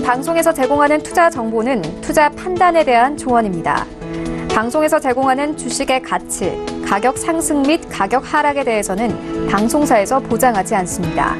방송에서 제공하는 투자 정보는 투자 판단에 대한 조언입니다. 방송에서 제공하는 주식의 가치, 가격 상승 및 가격 하락에 대해서는 방송사에서 보장하지 않습니다.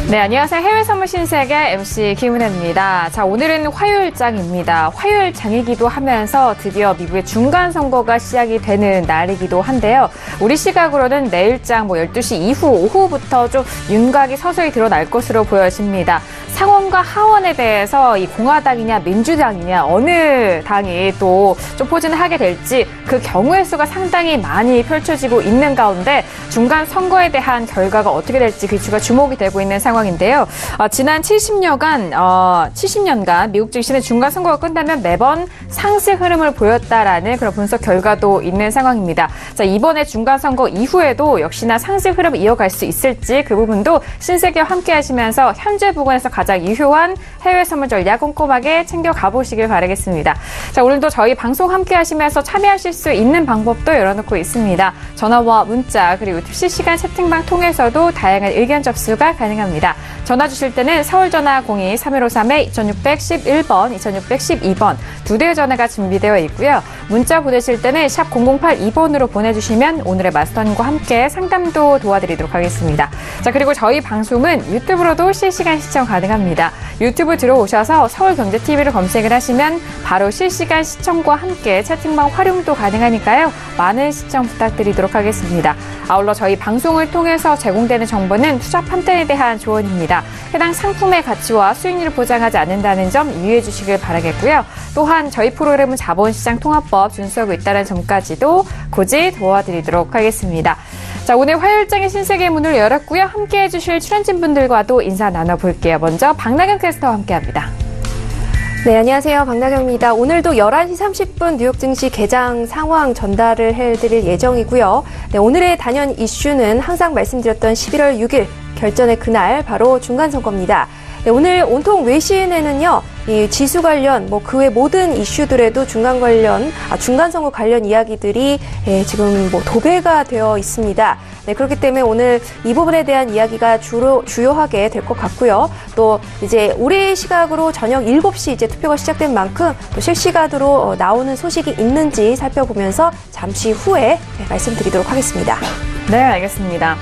네, 안녕하세요. 해외 선물 신세계 MC 김은혜입니다. 자, 오늘은 화요일장입니다. 화요일장이기도 하면서 드디어 미국의 중간선거가 시작이 되는 날이기도 한데요. 우리 시각으로는 내일장 12시 이후 오후부터 좀 윤곽이 서서히 드러날 것으로 보여집니다. 상원과 하원에 대해서 이 공화당이냐 민주당이냐 어느 당이 또 좀 포진을 하게 될지 그 경우의 수가 상당히 많이 펼쳐지고 있는 가운데 중간 선거에 대한 결과가 어떻게 될지 그 이슈가 주목이 되고 있는 상황인데요. 지난 70년간 미국 증시는 중간 선거가 끝나면 매번 상승 흐름을 보였다라는 그런 분석 결과도 있는 상황입니다. 자, 이번에 중간 선거 이후에도 역시나 상승 흐름 이어갈 수 있을지 그 부분도 신세계와 함께 하시면서 현재 부근에서 가장 유효한 해외 선물 전략 꼼꼼하게 챙겨가 보시길 바라겠습니다. 자, 오늘도 저희 방송 함께 하시면서 참여하실 수 있는 방법도 열어놓고 있습니다. 전화와 문자 그리고 실시간 채팅방 통해서도 다양한 의견 접수가 가능합니다. 전화 주실 때는 서울 전화 02-3153-2611번, 2612번 두 대의 전화가 준비되어 있고요. 문자 보내실 때는 샵 0082번으로 보내주시면 오늘의 마스터님과 함께 상담도 도와드리도록 하겠습니다. 자, 그리고 저희 방송은 유튜브로도 실시간 시청 가능합니다. 유튜브 들어오셔서 서울경제TV를 검색을 하시면 바로 실시간 시청과 함께 채팅방 활용도 가능하니까요. 많은 시청 부탁드리도록 하겠습니다. 아울러 저희 방송을 통해서 제공되는 정보는 투자 판단에 대한 조언입니다. 해당 상품의 가치와 수익률을 보장하지 않는다는 점 유의해 주시길 바라겠고요. 또한 저희 프로그램은 자본시장통합법 준수하고 있다는 점까지도 고지 도와드리도록 하겠습니다. 자, 오늘 화요일장의 신세계 문을 열었고요. 함께해 주실 출연진분들과도 인사 나눠볼게요. 먼저 박나경 캐스터와 함께합니다. 네, 안녕하세요. 박나경입니다. 오늘도 11시 30분 뉴욕 증시 개장 상황 전달을 해드릴 예정이고요. 네, 오늘의 단연 이슈는 항상 말씀드렸던 11월 6일 결전의 그날 바로 중간선거입니다. 네, 오늘 온통 외신에는요, 이 지수 관련, 그 외 모든 이슈들에도 중간선거 관련 이야기들이 지금 도배가 되어 있습니다. 네, 그렇기 때문에 오늘 이 부분에 대한 이야기가 주요하게 될 것 같고요. 또 이제 우리 시각으로 저녁 7시 이제 투표가 시작된 만큼 또 실시간으로 나오는 소식이 있는지 살펴보면서 잠시 후에 말씀드리도록 하겠습니다. 네, 알겠습니다.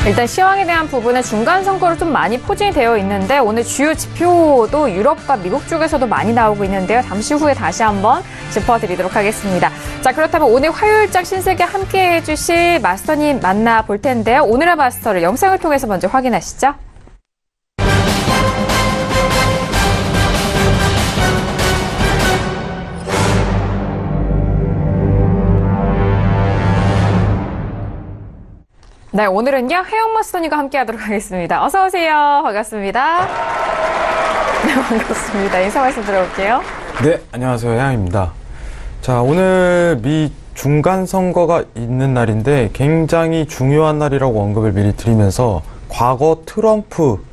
일단 시황에 대한 부분은 중간 선거로 좀 많이 포진이 되어 있는데 오늘 주요 지표도 유럽과 미국 쪽에서도 많이 나오고 있는데요. 잠시 후에 다시 한번 짚어드리도록 하겠습니다. 자, 그렇다면 오늘 화요일장 신세계 함께 해주실 마스터님 만나볼 텐데요. 오늘의 마스터를 영상을 통해서 먼저 확인하시죠. 네, 오늘은요, 혜영 마스터님과 함께 하도록 하겠습니다. 어서오세요. 반갑습니다. 네, 반갑습니다. 인사 말씀 들어볼게요. 네, 안녕하세요. 혜영입니다. 자, 오늘 미 중간선거가 있는 날인데 굉장히 중요한 날이라고 언급을 미리 드리면서 과거 트럼프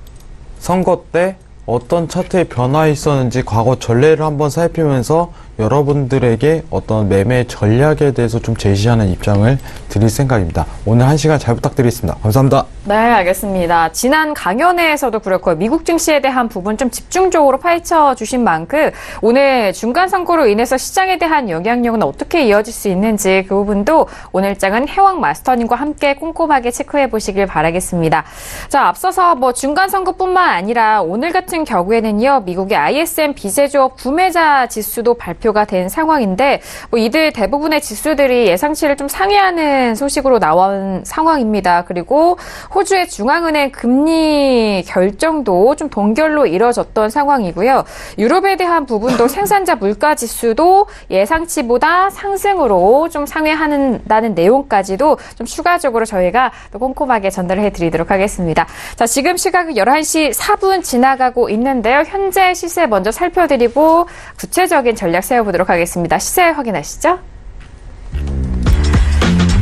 선거 때 어떤 차트의 변화가 있었는지 과거 전례를 한번 살피면서 여러분들에게 어떤 매매 전략에 대해서 좀 제시하는 입장을 드릴 생각입니다. 오늘 1시간 잘 부탁드리겠습니다. 감사합니다. 네, 알겠습니다. 지난 강연회에서도 그렇고 미국 증시에 대한 부분 좀 집중적으로 파헤쳐 주신 만큼 오늘 중간선거로 인해서 시장에 대한 영향력은 어떻게 이어질 수 있는지 그 부분도 오늘장은 혜왕 마스터님과 함께 꼼꼼하게 체크해 보시길 바라겠습니다. 자, 앞서서 중간선거뿐만 아니라 오늘 같은 경우에는요, 미국의 ISM 비제조업 구매자 지수도 발표가 된 상황인데 이들 대부분의 지수들이 예상치를 좀 상회하는 소식으로 나온 상황입니다. 그리고 호주의 중앙은행 금리 결정도 좀 동결로 이뤄졌던 상황이고요. 유럽에 대한 부분도 생산자 물가 지수도 예상치보다 상승으로 좀 상회한다는 내용까지도 좀 추가적으로 저희가 또 꼼꼼하게 전달을 해드리도록 하겠습니다. 자, 지금 시각은 11시 4분 지나가고 있는데요. 현재 시세 먼저 살펴드리고 구체적인 전략 세워보도록 하겠습니다. 시세 확인하시죠.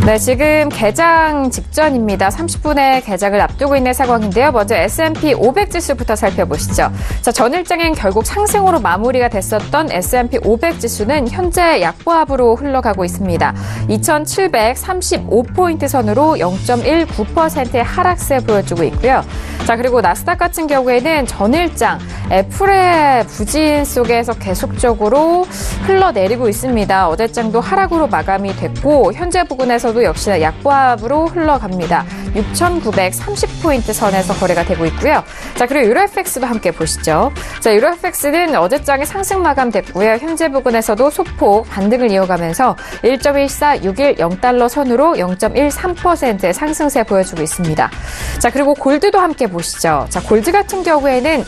네, 지금 개장 직전입니다. 30분에 개장을 앞두고 있는 상황인데요. 먼저 S&P 500 지수부터 살펴보시죠. 자, 전일장엔 결국 상승으로 마무리가 됐었던 S&P 500 지수는 현재 약보합으로 흘러가고 있습니다. 2,735포인트 선으로 0.19%의 하락세 보여주고 있고요. 자, 그리고 나스닥 같은 경우에는 전일장 애플의 부진 속에서 계속적으로 흘러내리고 있습니다. 어제장도 하락으로 마감이 됐고 현재 부근에서도 역시나 약보합으로 흘러갑니다. 6,930포인트 선에서 거래가 되고 있고요. 자, 그리고 유로FX도 함께 보시죠. 자, 유로FX는 어제장에 상승 마감됐고요. 현재 부근에서도 소폭 반등을 이어가면서 1.1461 0달러 선으로 0.13%의 상승세 보여주고 있습니다. 자, 그리고 골드도 함께 보시죠. 자, 골드 같은 경우에는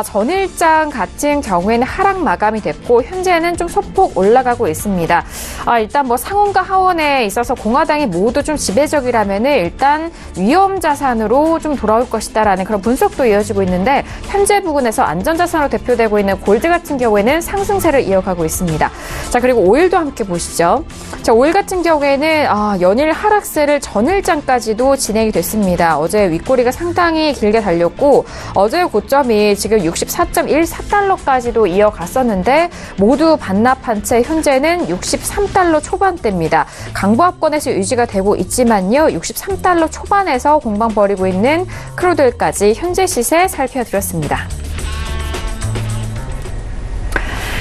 전일장 같은 경우에는 하락 마감이 됐고 현재는 좀 소폭 올라가고 있습니다. 일단 뭐 상원과 하원에 있어서 공화당이 모두 좀 지배적이라면은 일단 위험 자산으로 좀 돌아올 것이다라는 그런 분석도 이어지고 있는데 현재 부근에서 안전자산으로 대표되고 있는 골드 같은 경우에는 상승세를 이어가고 있습니다. 자, 그리고 오일도 함께 보시죠. 자, 오일 같은 경우에는 연일 하락세를 전일장까지도 진행이 됐습니다. 어제 윗꼬리가 상당히 길게 달렸고 어제의 고점이 지금 64.14달러까지도 이어갔었는데 모두 반납한 채 현재는 63달러 초반대입니다. 강보합권에서 유지가 되고 있지만요. 63달러 초반에서 공방 벌이고 있는 크루드까지 현재 시세 살펴드렸습니다.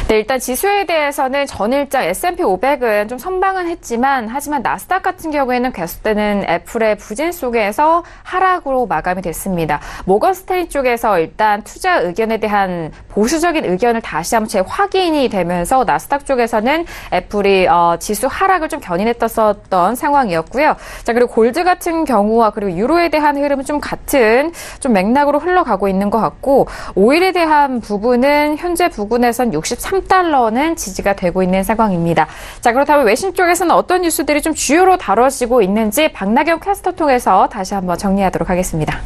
네, 일단 지수에 대해서는 전일장 S&P 500은 좀 선방은 했지만 하지만 나스닥 같은 경우에는 계속되는 애플의 부진 속에서 하락으로 마감이 됐습니다. 모건 스탠리 쪽에서 일단 투자 의견에 대한 보수적인 의견을 다시 한번 재확인이 되면서 나스닥 쪽에서는 애플이 지수 하락을 좀 견인했었던 상황이었고요. 자, 그리고 골드 같은 경우와 그리고 유로에 대한 흐름은 좀 같은 좀 맥락으로 흘러가고 있는 것 같고 오일에 대한 부분은 현재 부근에선 63달러는 지지가 되고 있는 상황입니다. 자, 그렇다면 외신 쪽에서는 어떤 뉴스들이 좀 주요로 다뤄지고 있는지 박나경 캐스터 통해서 다시 한번 정리하도록 하겠습니다.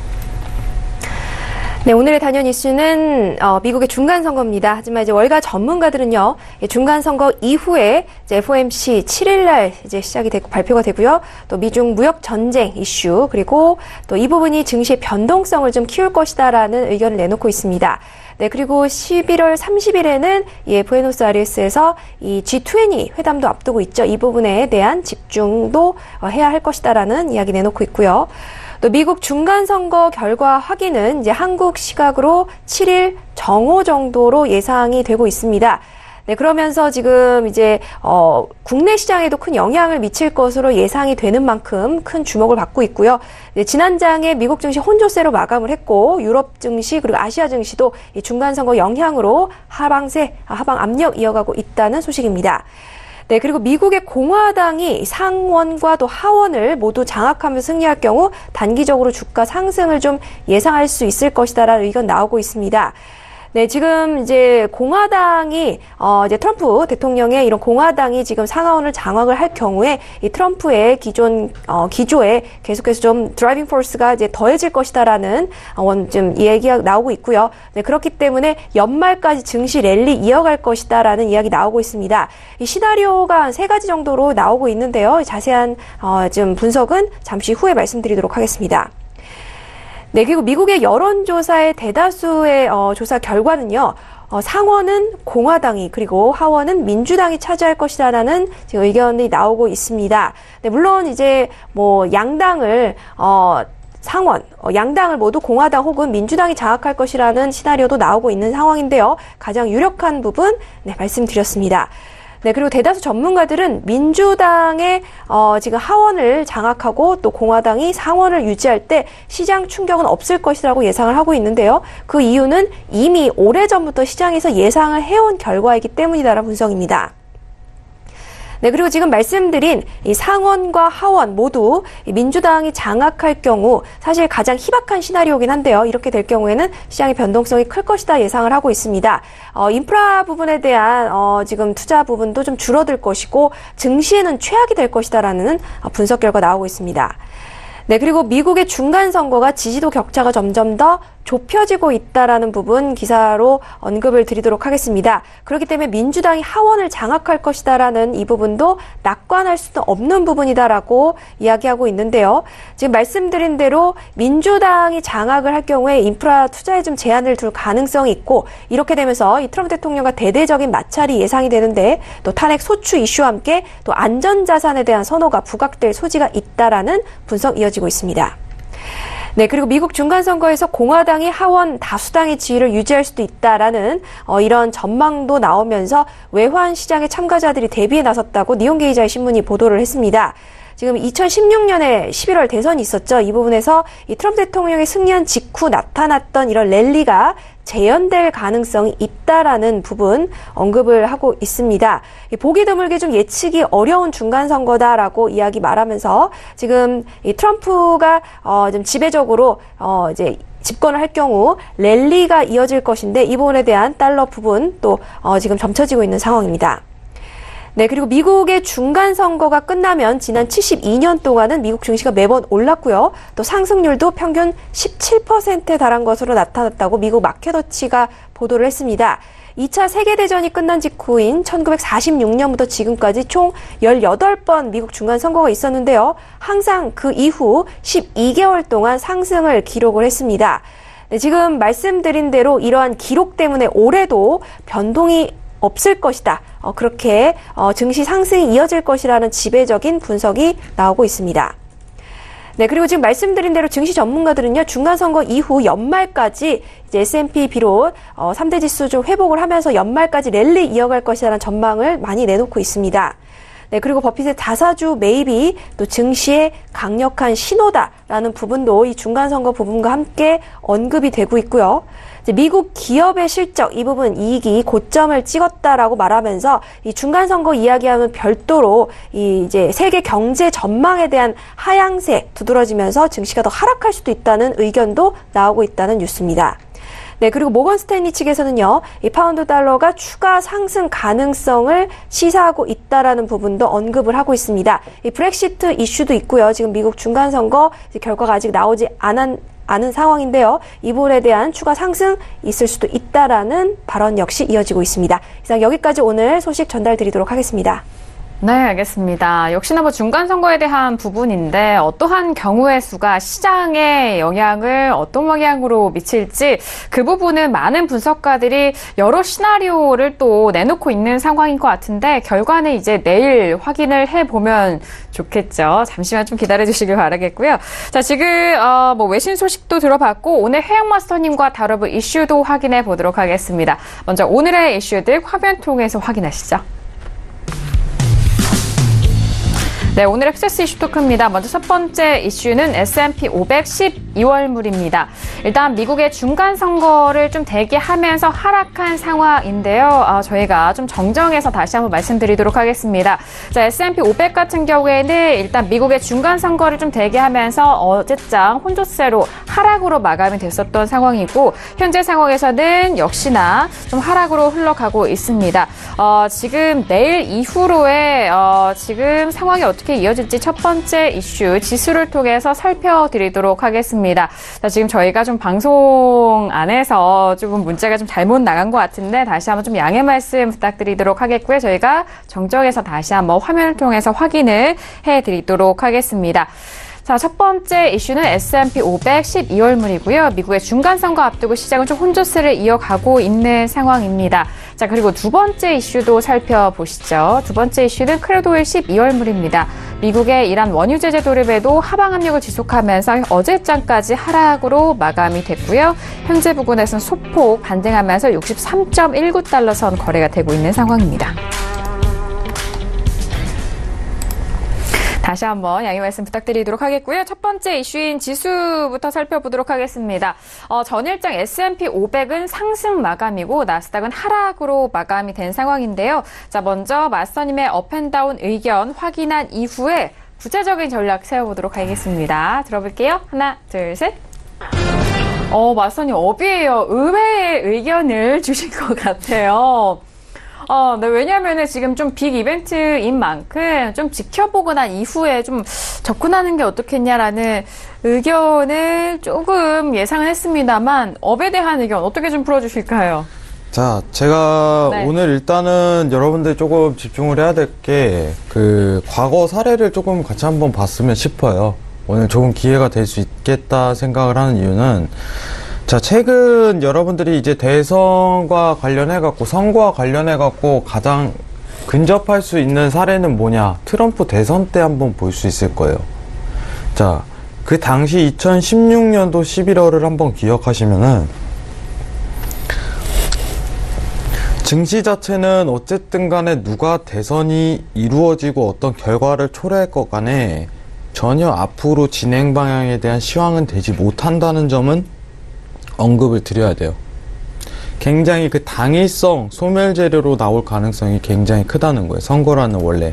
네, 오늘의 단연 이슈는 미국의 중간 선거입니다. 하지만 이제 월가 전문가들은요, 중간 선거 이후에 이제 FOMC 7일날 이제 시작이 되고 발표가 되고요. 또 미중 무역 전쟁 이슈 그리고 또 이 부분이 증시의 변동성을 좀 키울 것이다라는 의견을 내놓고 있습니다. 네, 그리고 11월 30일에는 이 부에노스아이레스에서 이 G20 회담도 앞두고 있죠. 이 부분에 대한 집중도 해야 할 것이다라는 이야기 내놓고 있고요. 또 미국 중간선거 결과 확인은 이제 한국 시각으로 7일 정오 정도로 예상이 되고 있습니다. 네, 그러면서 지금 이제 국내 시장에도 큰 영향을 미칠 것으로 예상이 되는 만큼 큰 주목을 받고 있고요. 네, 지난장에 미국 증시 혼조세로 마감을 했고 유럽 증시 그리고 아시아 증시도 이 중간선거 영향으로 하방 압력 이어가고 있다는 소식입니다. 네, 그리고 미국의 공화당이 상원과 또 하원을 모두 장악하면서 승리할 경우 단기적으로 주가 상승을 좀 예상할 수 있을 것이다라는 의견 나오고 있습니다. 네, 지금 이제 공화당이 이제 트럼프 대통령의 이런 공화당이 지금 상하원을 장악을 할 경우에 이 트럼프의 기존 기조에 계속해서 좀 드라이빙 포스가 이제 더해질 것이다라는 좀 얘기가 나오고 있고요. 네, 그렇기 때문에 연말까지 증시 랠리 이어갈 것이다라는 이야기 나오고 있습니다. 이 시나리오가 한 3가지 정도로 나오고 있는데요. 자세한 좀 분석은 잠시 후에 말씀드리도록 하겠습니다. 네, 그리고 미국의 여론조사의 대다수의 조사 결과는요. 상원은 공화당이 그리고 하원은 민주당이 차지할 것이다라는 지금 의견이 나오고 있습니다. 네, 물론 이제 뭐 양당을 양당을 모두 공화당 혹은 민주당이 장악할 것이라는 시나리오도 나오고 있는 상황인데요. 가장 유력한 부분 말씀드렸습니다. 네, 그리고 대다수 전문가들은 민주당의 지금 하원을 장악하고 또 공화당이 상원을 유지할 때 시장 충격은 없을 것이라고 예상을 하고 있는데요. 그 이유는 이미 오래전부터 시장에서 예상을 해온 결과이기 때문이다라는 분석입니다. 네, 그리고 지금 말씀드린 이 상원과 하원 모두 민주당이 장악할 경우 사실 가장 희박한 시나리오긴 한데요. 이렇게 될 경우에는 시장의 변동성이 클 것이다 예상을 하고 있습니다. 인프라 부분에 대한 지금 투자 부분도 좀 줄어들 것이고 증시에는 최악이 될 것이다라는 분석 결과 나오고 있습니다. 네, 그리고 미국의 중간 선거가 지지도 격차가 점점 더 좁혀지고 있다라는 부분 기사로 언급을 드리도록 하겠습니다. 그렇기 때문에 민주당이 하원을 장악할 것이다라는 이 부분도 낙관할 수는 없는 부분이다라고 이야기하고 있는데요. 지금 말씀드린 대로 민주당이 장악을 할 경우에 인프라 투자에 좀 제한을 둘 가능성이 있고 이렇게 되면서 이 트럼프 대통령과 대대적인 마찰이 예상이 되는데 또 탄핵 소추 이슈와 함께 또 안전자산에 대한 선호가 부각될 소지가 있다라는 분석 이어지고 있습니다. 네, 그리고 미국 중간선거에서 공화당이 하원 다수당의 지위를 유지할 수도 있다라는 이런 전망도 나오면서 외환 시장의 참가자들이 대비에 나섰다고 니혼게 기자의 신문이 보도를 했습니다. 지금 2016년에 11월 대선이 있었죠. 이 부분에서 이 트럼프 대통령이 승리한 직후 나타났던 이런 랠리가 재현될 가능성이 있다라는 부분 언급을 하고 있습니다. 보기 드물게 좀 예측이 어려운 중간선거다라고 이야기 말하면서 지금 이 트럼프가 좀 지배적으로 이제 집권을 할 경우 랠리가 이어질 것인데 이 부분에 대한 달러 부분 또 지금 점쳐지고 있는 상황입니다. 네, 그리고 미국의 중간선거가 끝나면 지난 72년 동안은 미국 증시가 매번 올랐고요. 또 상승률도 평균 17%에 달한 것으로 나타났다고 미국 마켓워치가 보도를 했습니다. 2차 세계대전이 끝난 직후인 1946년부터 지금까지 총 18번 미국 중간선거가 있었는데요. 항상 그 이후 12개월 동안 상승을 기록을 했습니다. 네, 지금 말씀드린 대로 이러한 기록 때문에 올해도 변동이 없을 것이다. 그렇게 증시 상승이 이어질 것이라는 지배적인 분석이 나오고 있습니다. 네, 그리고 지금 말씀드린 대로 증시 전문가들은요, 중간선거 이후 연말까지 이제 S&P 비롯 3대 지수 좀 회복을 하면서 연말까지 랠리 이어갈 것이라는 전망을 많이 내놓고 있습니다. 네, 그리고 버핏의 다사주 매입이 또 증시의 강력한 신호다라는 부분도 이 중간선거 부분과 함께 언급이 되고 있고요. 미국 기업의 실적 이 부분 이익이 고점을 찍었다라고 말하면서 이 중간선거 이야기하면 별도로 이 이제 세계 경제 전망에 대한 하향세 두드러지면서 증시가 더 하락할 수도 있다는 의견도 나오고 있다는 뉴스입니다. 네, 그리고 모건 스탠리 측에서는요, 이 파운드 달러가 추가 상승 가능성을 시사하고 있다라는 부분도 언급을 하고 있습니다. 이 브렉시트 이슈도 있고요. 지금 미국 중간선거 결과가 아직 나오지 않은 상황인데요. 이 부분에 대한 추가 상승 있을 수도 있다라는 발언 역시 이어지고 있습니다. 이상 여기까지 오늘 소식 전달드리도록 하겠습니다. 네, 알겠습니다. 역시나 중간 선거에 대한 부분인데 어떠한 경우의 수가 시장에 영향을 어떤 방향으로 미칠지 그 부분은 많은 분석가들이 여러 시나리오를 또 내놓고 있는 상황인 것 같은데 결과는 이제 내일 확인을 해보면 좋겠죠. 잠시만 좀 기다려주시길 바라겠고요. 자, 지금 외신 소식도 들어봤고 오늘 해양마스터님과 다뤄볼 이슈도 확인해 보도록 하겠습니다. 먼저 오늘의 이슈들 화면 통해서 확인하시죠. 네, 오늘 액세스 이슈 토크입니다. 먼저 첫 번째 이슈는 S&P 500 12월물입니다. 일단 미국의 중간 선거를 좀 대기하면서 하락한 상황인데요. 저희가 좀 정정해서 다시 한번 말씀드리도록 하겠습니다. 자, S&P 500 같은 경우에는 일단 미국의 중간 선거를 좀 대기하면서 어제장 혼조세로 하락으로 마감이 됐었던 상황이고 현재 상황에서는 역시나 좀 하락으로 흘러가고 있습니다. 지금 내일 이후로의 지금 상황이 어떻게 이어질지 첫 번째 이슈 지수를 통해서 살펴드리도록 하겠습니다. 자, 지금 저희가 좀 방송 안에서 조금 문자가 좀 잘못 나간 것 같은데 다시 한번 좀 양해 말씀 부탁드리도록 하겠고요. 저희가 정정해서 다시 한번 화면을 통해서 확인을 해드리도록 하겠습니다. 자, 첫 번째 이슈는 S&P 500 12월물이고요. 미국의 중간선거 앞두고 시장은 좀 혼조세를 이어가고 있는 상황입니다. 자, 그리고 두 번째 이슈도 살펴보시죠. 두 번째 이슈는 크루드오일 12월물입니다. 미국의 이란 원유 제재 도입에도 하방 압력을 지속하면서 어제장까지 하락으로 마감이 됐고요. 현재 부근에서는 소폭 반등하면서 63.19달러 선 거래가 되고 있는 상황입니다. 다시 한번 양해 말씀 부탁드리도록 하겠고요. 첫 번째 이슈인 지수부터 살펴보도록 하겠습니다. 전일장 S&P 500은 상승 마감이고 나스닥은 하락으로 마감이 된 상황인데요. 자, 먼저 마스터님의 업앤다운 의견 확인한 이후에 구체적인 전략 세워보도록 하겠습니다. 들어볼게요. 하나, 둘, 셋. 마스터님 업이에요. 의외의 의견을 주신 것 같아요. 네, 왜냐면은 지금 좀 빅 이벤트인 만큼 좀 지켜보고 난 이후에 좀 접근하는 게 어떻겠냐라는 의견을 조금 예상을 했습니다만, 업에 대한 의견 어떻게 좀 풀어주실까요? 자, 제가 네. 오늘 일단은 여러분들 조금 집중을 해야 될 게, 과거 사례를 조금 같이 한번 봤으면 싶어요. 오늘 좋은 기회가 될 수 있겠다 생각을 하는 이유는, 자, 최근 여러분들이 이제 대선과 관련해갖고, 선거와 관련해갖고 가장 근접할 수 있는 사례는 뭐냐? 트럼프 대선 때 한번 볼 수 있을 거예요. 자, 그 당시 2016년도 11월을 한번 기억하시면은, 증시 자체는 어쨌든 간에 누가 대선이 이루어지고 어떤 결과를 초래할 것 간에 전혀 앞으로 진행 방향에 대한 시황은 되지 못한다는 점은 언급을 드려야 돼요. 굉장히 그 당일성, 소멸재료로 나올 가능성이 굉장히 크다는 거예요. 선거라는 원래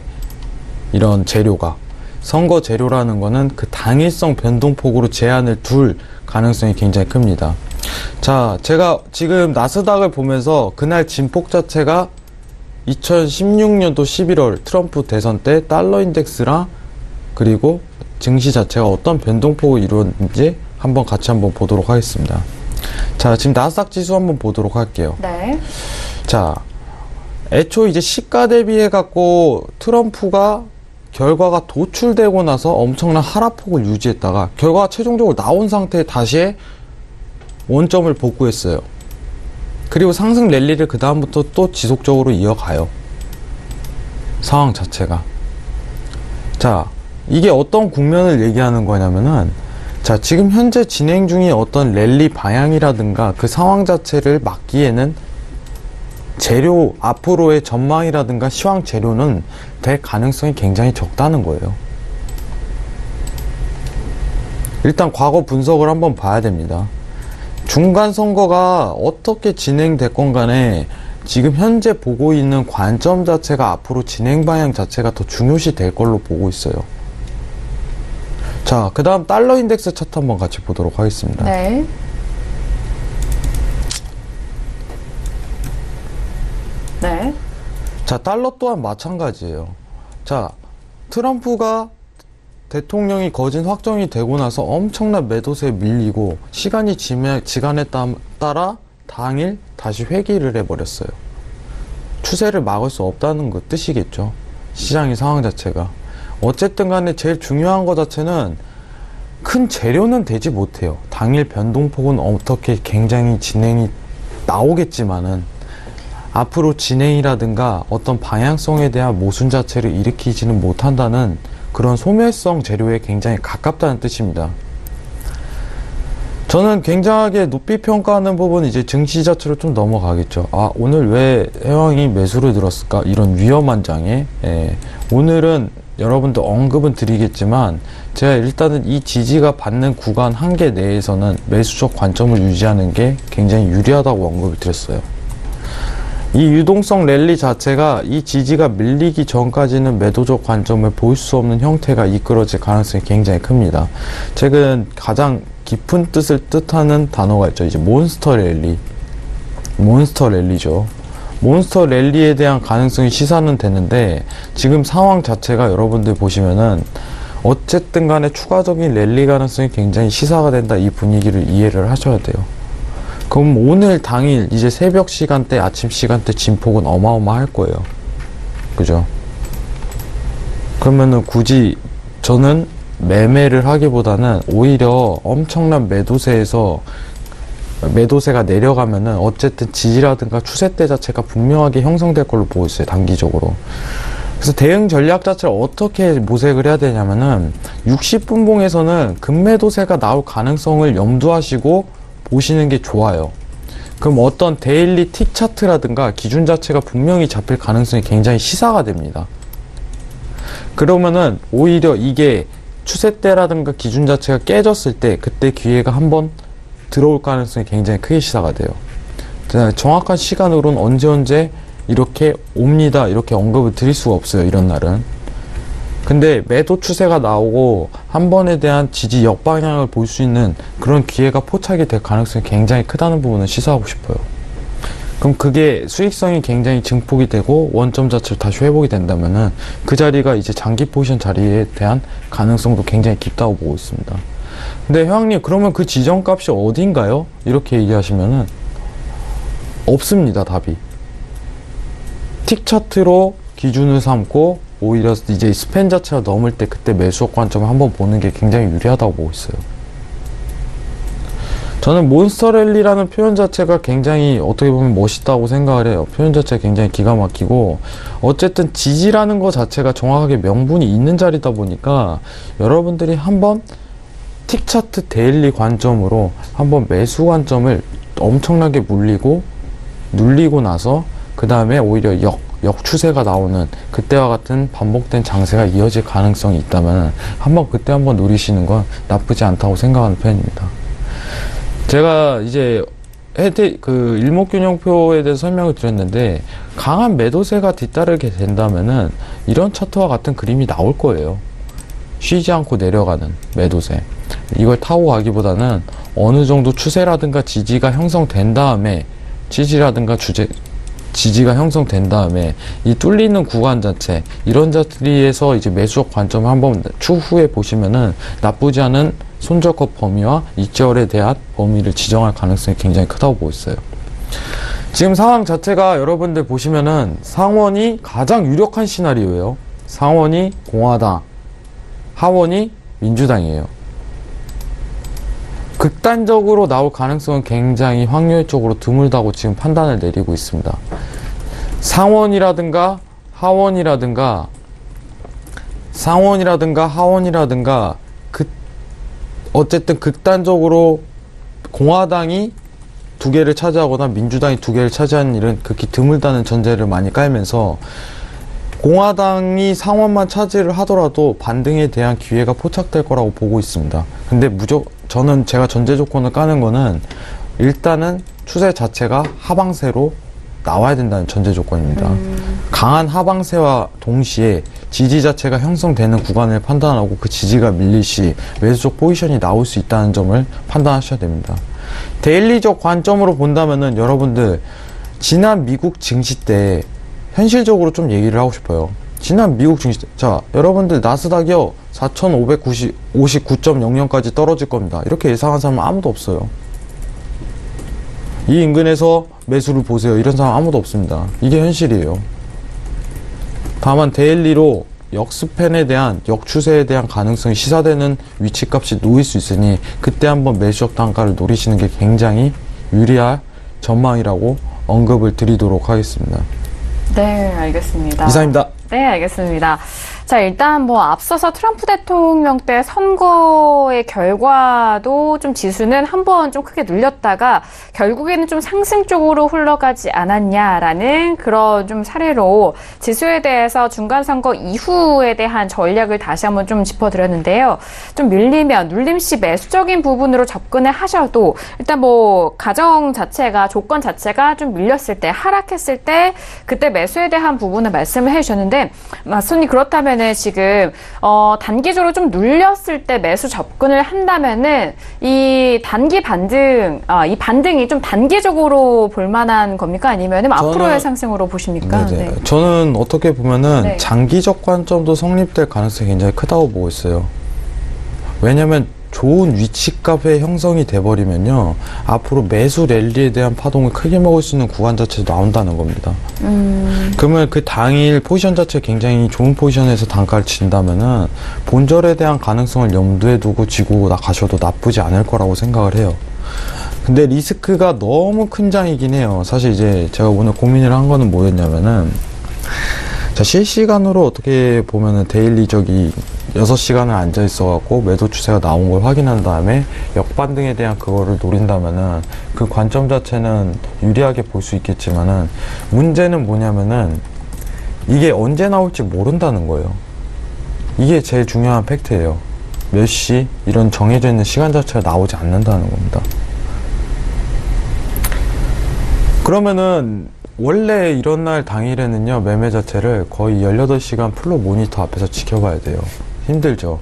이런 재료가. 선거 재료라는 거는 그 당일성 변동폭으로 제한을 둘 가능성이 굉장히 큽니다. 자, 제가 지금 나스닥을 보면서 그날 진폭 자체가 2016년도 11월 트럼프 대선 때 달러 인덱스랑 그리고 증시 자체가 어떤 변동폭을 이루었는지 한번 같이 한번 보도록 하겠습니다. 자, 지금 나스닥 지수 한번 보도록 할게요. 네. 자, 애초 이제 시가 대비해 갖고 트럼프가 결과가 도출되고 나서 엄청난 하락폭을 유지했다가 결과가 최종적으로 나온 상태에 다시 원점을 복구했어요. 그리고 상승 랠리를 그 다음부터 또 지속적으로 이어가요. 상황 자체가. 자, 이게 어떤 국면을 얘기하는 거냐면은, 자, 지금 현재 진행 중인 어떤 랠리 방향이라든가 그 상황 자체를 막기에는 재료, 앞으로의 전망이라든가 시황 재료는 될 가능성이 굉장히 적다는 거예요. 일단 과거 분석을 한번 봐야 됩니다. 중간 선거가 어떻게 진행됐건 간에 지금 현재 보고 있는 관점 자체가 앞으로 진행 방향 자체가 더 중요시 될 걸로 보고 있어요. 자, 그 다음 달러 인덱스 차트 한번 같이 보도록 하겠습니다. 네. 네. 자, 달러 또한 마찬가지예요. 자, 트럼프가 대통령이 거진 확정이 되고 나서 엄청난 매도세에 밀리고 시간이 지간에 따라 당일 다시 회귀를 해버렸어요. 추세를 막을 수 없다는 그 뜻이겠죠. 시장의 상황 자체가. 어쨌든 간에 제일 중요한 것 자체는 큰 재료는 되지 못해요. 당일 변동폭은 어떻게 굉장히 진행이 나오겠지만은 앞으로 진행이라든가 어떤 방향성에 대한 모순 자체를 일으키지는 못한다는 그런 소멸성 재료에 굉장히 가깝다는 뜻입니다. 저는 굉장하게 높이 평가하는 부분은 이제 증시 자체로 좀 넘어가겠죠. 아, 오늘 왜 해왕이 매수를 들었을까? 이런 위험한 장에. 오늘은 여러분들 언급은 드리겠지만 제가 일단은 이 지지가 받는 구간 한계 내에서는 매수적 관점을 유지하는 게 굉장히 유리하다고 언급을 드렸어요. 이 유동성 랠리 자체가 이 지지가 밀리기 전까지는 매도적 관점을 볼 수 없는 형태가 이끌어질 가능성이 굉장히 큽니다. 최근 가장 깊은 뜻을 뜻하는 단어가 있죠. 이제 몬스터 랠리. 몬스터 랠리죠. 몬스터 랠리에 대한 가능성이 시사는 되는데 지금 상황 자체가 여러분들 보시면은 어쨌든 간에 추가적인 랠리 가능성이 굉장히 시사가 된다. 이 분위기를 이해를 하셔야 돼요. 그럼 오늘 당일 이제 새벽 시간대, 아침 시간대 진폭은 어마어마할 거예요. 그죠? 그러면은 굳이 저는 매매를 하기보다는 오히려 엄청난 매도세에서 매도세가 내려가면은 어쨌든 지지라든가 추세대 자체가 분명하게 형성될 걸로 보고 있어요. 단기적으로. 그래서 대응 전략 자체를 어떻게 모색을 해야 되냐면은 60분봉에서는 급매도세가 나올 가능성을 염두하시고 보시는 게 좋아요. 그럼 어떤 데일리 틱 차트라든가 기준 자체가 분명히 잡힐 가능성이 굉장히 시사가 됩니다. 그러면은 오히려 이게 추세대라든가 기준 자체가 깨졌을 때 그때 기회가 한번 들어올 가능성이 굉장히 크게 시사가 돼요. 정확한 시간으로는 언제 이렇게 옵니다. 이렇게 언급을 드릴 수가 없어요. 이런 날은. 근데 매도 추세가 나오고 한 번에 대한 지지 역방향을 볼 수 있는 그런 기회가 포착이 될 가능성이 굉장히 크다는 부분을 시사하고 싶어요. 그럼 그게 수익성이 굉장히 증폭이 되고 원점 자체를 다시 회복이 된다면은 그 자리가 이제 장기 포지션 자리에 대한 가능성도 굉장히 깊다고 보고 있습니다. 근데 회장님, 그러면 그 지정값이 어딘가요? 이렇게 얘기하시면은 없습니다, 답이. 틱 차트로 기준을 삼고 오히려 이제 스팬 자체가 넘을 때 그때 매수업 관점을 한번 보는 게 굉장히 유리하다고 보고 있어요. 저는 몬스터랠리라는 표현 자체가 굉장히 어떻게 보면 멋있다고 생각을 해요. 표현 자체가 굉장히 기가 막히고, 어쨌든 지지라는 것 자체가 정확하게 명분이 있는 자리다 보니까 여러분들이 한번 틱 차트 데일리 관점으로 한번 매수 관점을 엄청나게 눌리고 나서 그 다음에 오히려 역추세가 나오는 그때와 같은 반복된 장세가 이어질 가능성이 있다면 그때 한번 노리시는 건 나쁘지 않다고 생각하는 편입니다. 제가 이제 일목균형표에 대해서 설명을 드렸는데, 강한 매도세가 뒤따르게 된다면은 이런 차트와 같은 그림이 나올 거예요. 쉬지 않고 내려가는 매도세. 이걸 타고 가기보다는 어느 정도 추세라든가 지지가 형성된 다음에 이 뚫리는 구간 자체, 이런 자리에서 이제 매수적 관점을 한번 추후에 보시면은 나쁘지 않은 손절컷 범위와 이절에 대한 범위를 지정할 가능성이 굉장히 크다고 보고 있어요. 지금 상황 자체가 여러분들 보시면은 상원이 가장 유력한 시나리오예요. 상원이 공화당, 하원이 민주당이에요. 극단적으로 나올 가능성은 굉장히 확률적으로 드물다고 지금 판단을 내리고 있습니다. 상원이라든가 하원이라든가 어쨌든 극단적으로 공화당이 2개를 차지하거나 민주당이 2개를 차지하는 일은 극히 드물다는 전제를 많이 깔면서, 공화당이 상원만 차지를 하더라도 반등에 대한 기회가 포착될 거라고 보고 있습니다. 근데 저는 제가 전제 조건을 까는 거는 일단은 추세 자체가 하방세로 나와야 된다는 전제 조건입니다. 강한 하방세와 동시에 지지 자체가 형성되는 구간을 판단하고 그 지지가 밀릴 시 매수적 포지션이 나올 수 있다는 점을 판단하셔야 됩니다. 데일리적 관점으로 본다면은 여러분들, 지난 미국 증시 때 현실적으로 좀 얘기를 하고 싶어요. 지난 미국 증시 때, 자, 여러분들 나스닥이요 4,559.00까지 떨어질 겁니다. 이렇게 예상한 사람은 아무도 없어요. 이 인근에서 매수를 보세요, 이런 사람 아무도 없습니다. 이게 현실이에요. 다만 데일리로 역스팬에 대한, 역추세에 대한 가능성이 시사되는 위치값이 놓일 수 있으니 그때 한번 매수적 단가를 노리시는 게 굉장히 유리할 전망이라고 언급을 드리도록 하겠습니다. 네, 알겠습니다. 이상입니다. 네, 알겠습니다. 자, 일단 앞서서 트럼프 대통령 때 선거의 결과도 좀 지수는 한번 좀 크게 눌렸다가 결국에는 좀 상승 쪽으로 흘러가지 않았냐라는 그런 좀 사례로 지수에 대해서 중간 선거 이후에 대한 전략을 다시 한번 좀 짚어드렸는데요. 좀 밀리면 눌림 시 매수적인 부분으로 접근을 하셔도 일단 가정 자체가, 조건 자체가 좀 밀렸을 때, 하락했을 때 그때 매수에 대한 부분을 말씀을 해주셨는데, 맞선이 그렇다면 지금 단기적으로 좀 눌렸을 때 매수 접근을 한다면은 이 단기 반등, 이 반등이 좀 단기적으로 볼만한 겁니까? 아니면은 앞으로의 상승으로 보십니까? 네. 저는 어떻게 보면은 네. 장기적 관점도 성립될 가능성이 굉장히 크다고 보고 있어요. 왜냐면 좋은 위치값의 형성이 돼버리면요, 앞으로 매수 랠리에 대한 파동을 크게 먹을 수 있는 구간 자체도 나온다는 겁니다. 그러면 그 당일 포지션 자체 굉장히 좋은 포지션에서 단가를 친다면은 본절에 대한 가능성을 염두에 두고 지고 나가셔도 나쁘지 않을 거라고 생각을 해요. 근데 리스크가 너무 큰 장이긴 해요. 사실 이제 제가 오늘 고민을 한 거는 뭐였냐면은, 자, 실시간으로 어떻게 보면은 데일리적이 6시간을 앉아 있어갖고 매도 추세가 나온 걸 확인한 다음에 역반등에 대한 그거를 노린다면은 그 관점 자체는 유리하게 볼 수 있겠지만은, 문제는 뭐냐면은 이게 언제 나올지 모른다는 거예요. 이게 제일 중요한 팩트예요. 몇 시, 이런 정해져 있는 시간 자체가 나오지 않는다는 겁니다. 그러면은 원래 이런 날 당일에는요, 매매 자체를 거의 18시간 풀로 모니터 앞에서 지켜봐야 돼요. 힘들죠.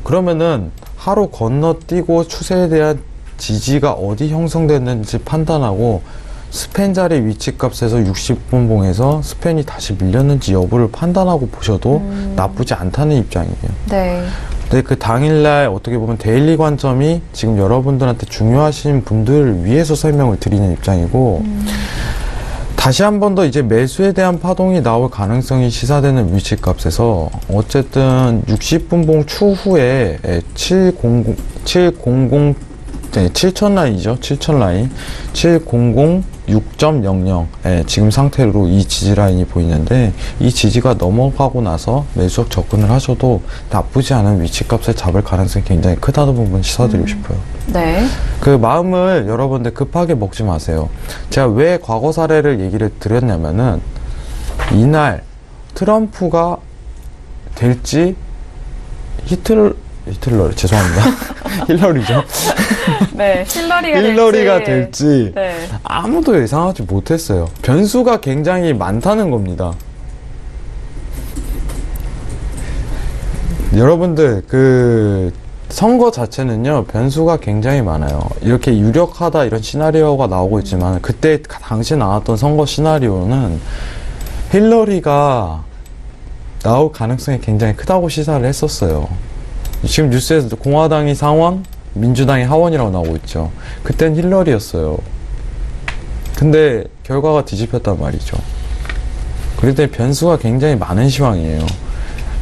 그러면은 하루 건너뛰고 추세에 대한 지지가 어디 형성됐는지 판단하고 스펜 자리 위치값에서 60분봉에서 스펜이 다시 밀렸는지 여부를 판단하고 보셔도 나쁘지 않다는 입장이에요. 네. 근데 그 당일날 어떻게 보면 데일리 관점이 지금 여러분들한테 중요하신 분들을 위해서 설명을 드리는 입장이고, 다시 한 번 더 이제 매수에 대한 파동이 나올 가능성이 시사되는 위치값에서 어쨌든 60분봉 추후에 7,000 라인이죠. 7,000 라인. 700 6.00. 지금 상태로 이 지지 라인이 보이는데, 이 지지가 넘어가고 나서 매수적 접근을 하셔도 나쁘지 않은 위치값을 잡을 가능성이 굉장히 크다는 부분 시사드리고 싶어요. 네. 그 마음을 여러분들 급하게 먹지 마세요. 제가 왜 과거 사례를 얘기를 드렸냐면은, 이날 트럼프가 될지 힐러리, 죄송합니다. 힐러리죠. 네. 힐러리가 될지 네. 아무도 예상하지 못했어요. 변수가 굉장히 많다는 겁니다. 여러분들, 그 선거 자체는요, 변수가 굉장히 많아요. 이렇게 유력하다 이런 시나리오가 나오고 있지만, 그때 당시 나왔던 선거 시나리오는 힐러리가 나올 가능성이 굉장히 크다고 시사를 했었어요. 지금 뉴스에서 공화당이 상원, 민주당이 하원이라고 나오고 있죠. 그땐 힐러리였어요. 근데 결과가 뒤집혔단 말이죠. 그럴 때 변수가 굉장히 많은 시황이에요.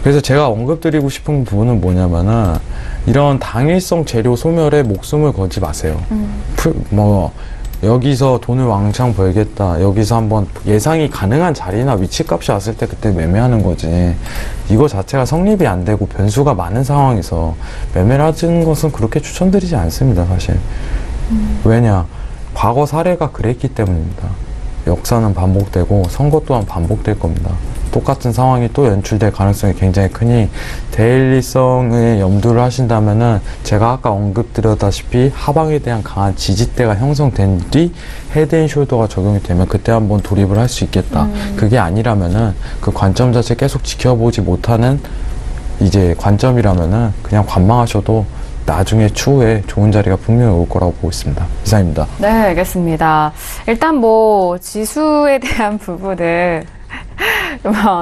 그래서 제가 언급드리고 싶은 부분은 뭐냐면은, 이런 당일성 재료 소멸에 목숨을 걸지 마세요. 여기서 돈을 왕창 벌겠다, 여기서 한번 예상이 가능한 자리나 위치값이 왔을 때 그때 매매하는 거지, 이거 자체가 성립이 안 되고 변수가 많은 상황에서 매매를 하는 것은 그렇게 추천드리지 않습니다, 사실. 왜냐, 과거 사례가 그랬기 때문입니다. 역사는 반복되고 선거 또한 반복될 겁니다. 똑같은 상황이 또 연출될 가능성이 굉장히 크니, 데일리성에 염두를 하신다면은, 제가 아까 언급드렸다시피 하방에 대한 강한 지지대가 형성된 뒤 헤드앤숄더가 적용이 되면 그때 한번 돌입을 할 수 있겠다. 그게 아니라면은, 그 관점 자체 계속 지켜보지 못하는 이제 관점이라면은 그냥 관망하셔도 나중에 추후에 좋은 자리가 분명히 올 거라고 보고 있습니다. 이상입니다. 네, 알겠습니다. 일단 뭐 지수에 대한 부분은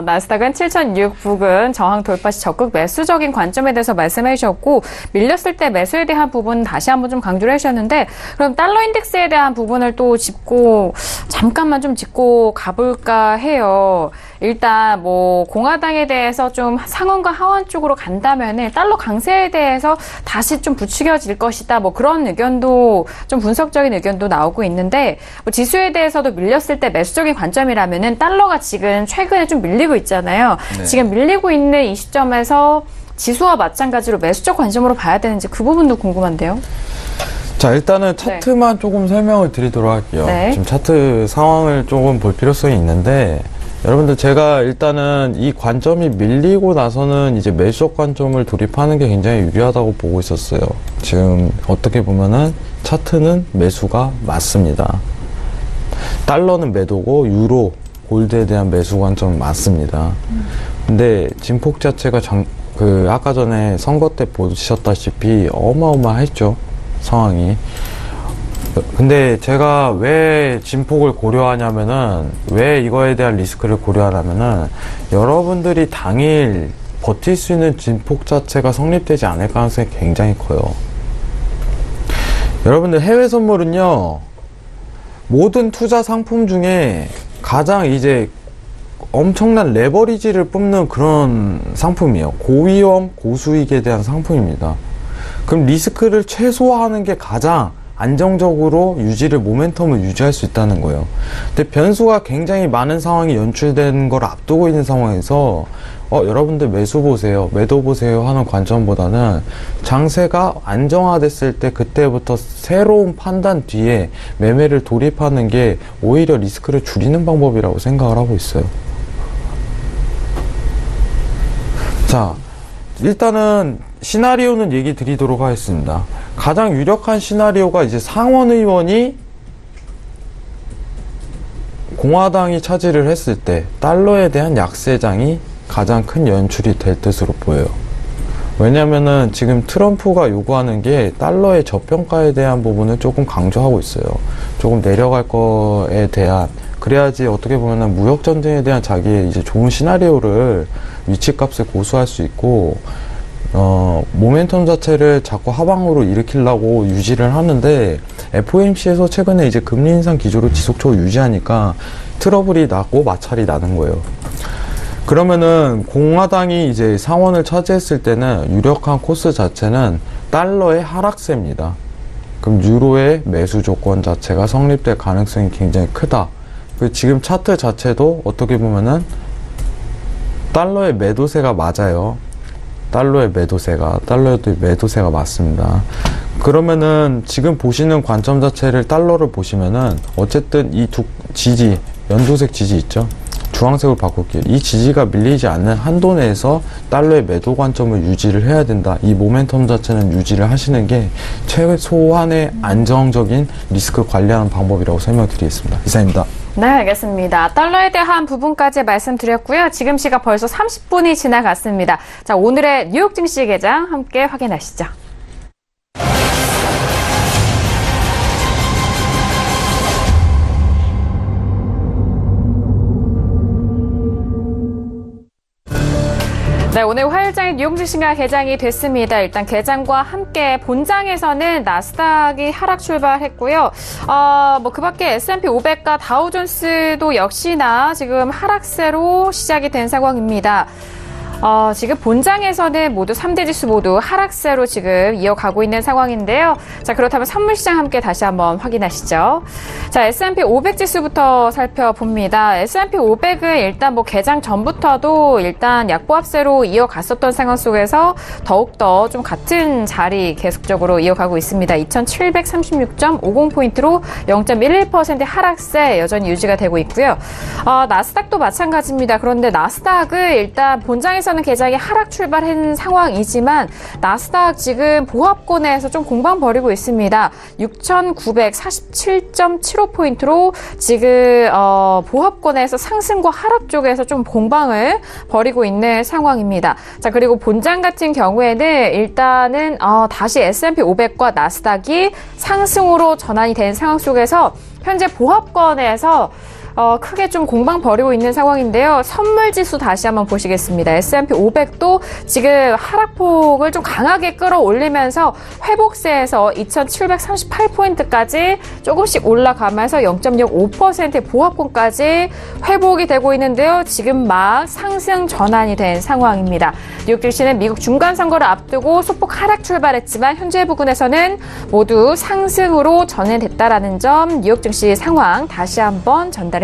나스닥은 7,006 부근 저항 돌파 시 적극 매수적인 관점에 대해서 말씀해 주셨고, 밀렸을 때 매수에 대한 부분 다시 한번 좀 강조를 해주셨는데, 그럼 달러 인덱스에 대한 부분을 또 짚고 잠깐만 좀 짚고 가볼까 해요. 일단 뭐 공화당에 대해서 좀 상원과 하원 쪽으로 간다면은 달러 강세에 대해서 다시 좀 부추겨질 것이다, 뭐 그런 의견도, 좀 분석적인 의견도 나오고 있는데, 뭐 지수에 대해서도 밀렸을 때 매수적인 관점이라면은 달러가 지금 최근에 좀 밀리고 있잖아요. 네. 지금 밀리고 있는 이 시점에서 지수와 마찬가지로 매수적 관점으로 봐야 되는지 그 부분도 궁금한데요. 자, 일단은 차트만 조금 설명을 드리도록 할게요. 네. 지금 차트 상황을 조금 볼 필요성이 있는데, 여러분들, 제가 일단은 이 관점이 밀리고 나서는 이제 매수적 관점을 돌입하는 게 굉장히 유리하다고 보고 있었어요. 지금 어떻게 보면은 차트는 매수가 맞습니다. 달러는 매도고 유로, 골드에 대한 매수 관점은 맞습니다. 근데 진폭 자체가 아까 전에 선거 때 보셨다시피 어마어마했죠, 상황이. 근데 제가 왜 진폭을 고려하냐면은, 왜 이거에 대한 리스크를 고려하냐면은, 여러분들이 당일 버틸 수 있는 진폭 자체가 성립되지 않을 가능성이 굉장히 커요. 여러분들, 해외 선물은요, 모든 투자 상품 중에 가장 이제 엄청난 레버리지를 뿜는 그런 상품이에요. 고위험, 고수익에 대한 상품입니다. 그럼 리스크를 최소화하는 게 가장 안정적으로 모멘텀을 유지할 수 있다는 거예요. 근데 변수가 굉장히 많은 상황이 연출되는 걸 앞두고 있는 상황에서 여러분들 매수 보세요, 매도 보세요 하는 관점보다는 장세가 안정화됐을 때 그때부터 새로운 판단 뒤에 매매를 돌입하는 게 오히려 리스크를 줄이는 방법이라고 생각을 하고 있어요. 자, 일단은 시나리오는 얘기 드리도록 하겠습니다. 가장 유력한 시나리오가 이제 상원 의원이 공화당이 차지를 했을 때 달러에 대한 약세장이 가장 큰 연출이 될 뜻으로 보여요. 왜냐면은 지금 트럼프가 요구하는 게 달러의 저평가에 대한 부분을 조금 강조하고 있어요. 조금 내려갈 거에 대한, 그래야지 어떻게 보면은 무역 전쟁에 대한 자기의 이제 좋은 시나리오를 위치값을 고수할 수 있고, 모멘텀 자체를 자꾸 하방으로 일으키려고 유지를 하는데, FOMC에서 최근에 이제 금리 인상 기조를 지속적으로 유지하니까 트러블이 나고 마찰이 나는 거예요. 그러면은 공화당이 이제 상원을 차지했을 때는 유력한 코스 자체는 달러의 하락세입니다. 그럼 유로의 매수 조건 자체가 성립될 가능성이 굉장히 크다. 지금 차트 자체도 어떻게 보면은 달러의 매도세가 맞아요. 달러의 매도세가 맞습니다. 그러면은 지금 보시는 관점 자체를 달러를 보시면은 어쨌든 이 두 지지, 연두색 지지 있죠? 주황색으로 바꿀게요. 이 지지가 밀리지 않는 한도 내에서 달러의 매도 관점을 유지를 해야 된다. 이 모멘텀 자체는 유지를 하시는 게 최소한의 안정적인 리스크 관리하는 방법이라고 설명드리겠습니다. 이상입니다. 네, 알겠습니다. 달러에 대한 부분까지 말씀드렸고요. 지금 시각 벌써 30분이 지나갔습니다. 자, 오늘의 뉴욕 증시 개장 함께 확인하시죠. 네, 오늘 화요일장의 뉴욕 증시가 개장이 됐습니다. 일단 개장과 함께 본장에서는 나스닥이 하락 출발했고요. 그 밖에 S&P 500과 다우존스도 역시나 지금 하락세로 시작이 된 상황입니다. 지금 본장에서는 모두 3대 지수 모두 하락세로 지금 이어가고 있는 상황인데요. 자, 그렇다면 선물시장 함께 다시 한번 확인하시죠. 자, S&P 500 지수부터 살펴봅니다. S&P 500은 일단 개장 전부터도 일단 약보합세로 이어갔었던 상황 속에서 더욱더 좀 같은 자리 계속적으로 이어가고 있습니다. 2736.50포인트로 0.11% 하락세 여전히 유지가 되고 있고요. 나스닥도 마찬가지입니다. 그런데 나스닥은 일단 본장에서 개장이 하락 출발한 상황이지만 나스닥 지금 보합권에서 좀 공방 벌이고 있습니다. 6,947.75포인트로 지금 보합권에서 상승과 하락 쪽에서 좀 공방을 벌이고 있는 상황입니다. 자, 그리고 본장 같은 경우에는 일단은 다시 S&P 500과 나스닥이 상승으로 전환이 된 상황 속에서 현재 보합권에서 크게 좀 공방 벌이고 있는 상황인데요. 선물지수 다시 한번 보시겠습니다. S&P 500도 지금 하락폭을 좀 강하게 끌어올리면서 회복세에서 2738포인트까지 조금씩 올라가면서 0.05%의 보합권까지 회복이 되고 있는데요. 지금 막 상승 전환이 된 상황입니다. 뉴욕 증시는 미국 중간선거를 앞두고 소폭 하락 출발했지만 현재 부근에서는 모두 상승으로 전환됐다라는 점 뉴욕 증시 상황 다시 한번 전달해드렸습니다.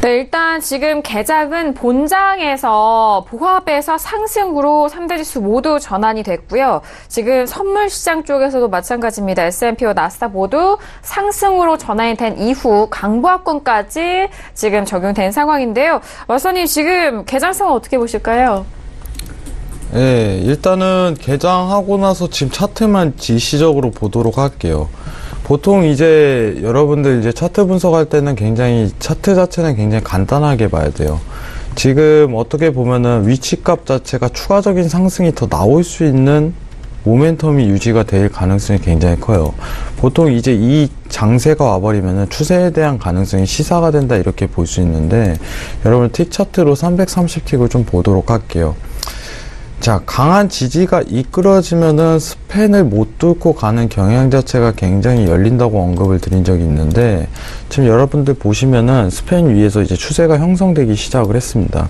네, 일단 지금 개장은 본장에서 보합에서 상승으로 3대 지수 모두 전환이 됐고요. 지금 선물 시장 쪽에서도 마찬가지입니다. S&P와 나스닥 모두 상승으로 전환이 된 이후 강보합권까지 지금 적용된 상황인데요. 마선님 지금 개장 상황 어떻게 보실까요? 네, 일단은 개장하고 나서 지금 차트만 지시적으로 보도록 할게요. 보통 이제 여러분들 이제 차트 분석할 때는 굉장히 차트 자체는 굉장히 간단하게 봐야 돼요. 지금 어떻게 보면은 위치값 자체가 추가적인 상승이 더 나올 수 있는 모멘텀이 유지가 될 가능성이 굉장히 커요. 보통 이제 이 장세가 와버리면은 추세에 대한 가능성이 시사가 된다 이렇게 볼 수 있는데 여러분 틱 차트로 330틱을 좀 보도록 할게요. 자, 강한 지지가 이끌어지면은 스팬을 못 뚫고 가는 경향 자체가 굉장히 열린다고 언급을 드린 적이 있는데 지금 여러분들 보시면은 스팬 위에서 이제 추세가 형성되기 시작을 했습니다.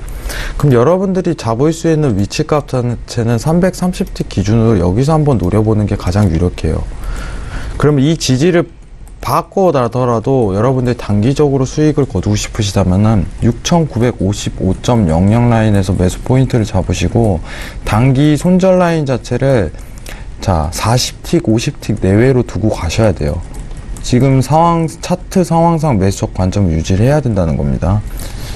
그럼 여러분들이 잡을 수 있는 위치값 자체는 330틱 기준으로 여기서 한번 노려보는 게 가장 유력해요. 그러면 이 지지를 바꿔나더라도 여러분들이 단기적으로 수익을 거두고 싶으시다면은 6,955.00 라인에서 매수 포인트를 잡으시고 단기 손절 라인 자체를 자 40틱, 50틱 내외로 두고 가셔야 돼요. 지금 차트 상황상 매수적 관점을 유지를 해야 된다는 겁니다.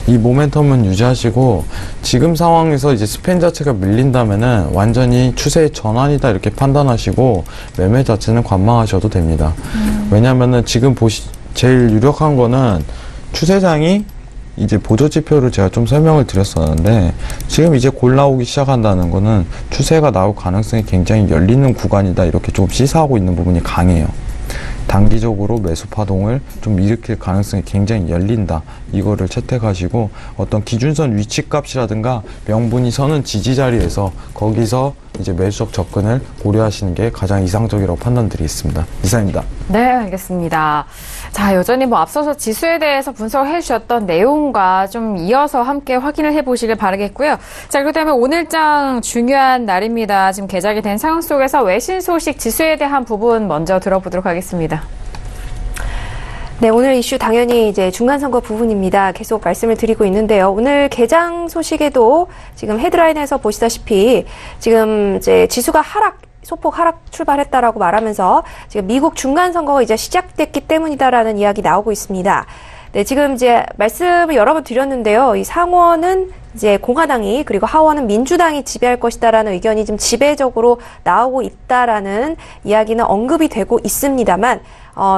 이 모멘텀은 유지하시고 지금 상황에서 이제 스팬 자체가 밀린다면은 완전히 추세의 전환이다 이렇게 판단하시고 매매 자체는 관망하셔도 됩니다. 왜냐면은 지금 제일 유력한 거는 추세장이 이제 보조 지표를 제가 좀 설명을 드렸었는데 지금 이제 골 나오기 시작한다는 거는 추세가 나올 가능성이 굉장히 열리는 구간이다 이렇게 좀 시사하고 있는 부분이 강해요. 단기적으로 매수 파동을 좀 일으킬 가능성이 굉장히 열린다. 이거를 채택하시고 어떤 기준선 위치값이라든가 명분이 서는 지지 자리에서 거기서 이제 매수적 접근을 고려하시는 게 가장 이상적이라고 판단드리겠습니다. 이상입니다. 네, 알겠습니다. 자, 여전히 앞서서 지수에 대해서 분석을 해주셨던 내용과 좀 이어서 함께 확인을 해보시길 바라겠고요. 자, 그렇다면 오늘장 중요한 날입니다. 지금 개장이 된 상황 속에서 외신 소식 지수에 대한 부분 먼저 들어보도록 하겠습니다. 네, 오늘 이슈 당연히 이제 중간선거 부분입니다. 계속 말씀을 드리고 있는데요. 오늘 개장 소식에도 지금 헤드라인에서 보시다시피 지금 이제 지수가 소폭 하락 출발했다라고 말하면서 지금 미국 중간선거가 이제 시작됐기 때문이다라는 이야기 나오고 있습니다. 네, 지금 이제 말씀을 여러 번 드렸는데요. 이 상원은 이제 공화당이 그리고 하원은 민주당이 지배할 것이다라는 의견이 좀 지배적으로 나오고 있다라는 이야기는 언급이 되고 있습니다만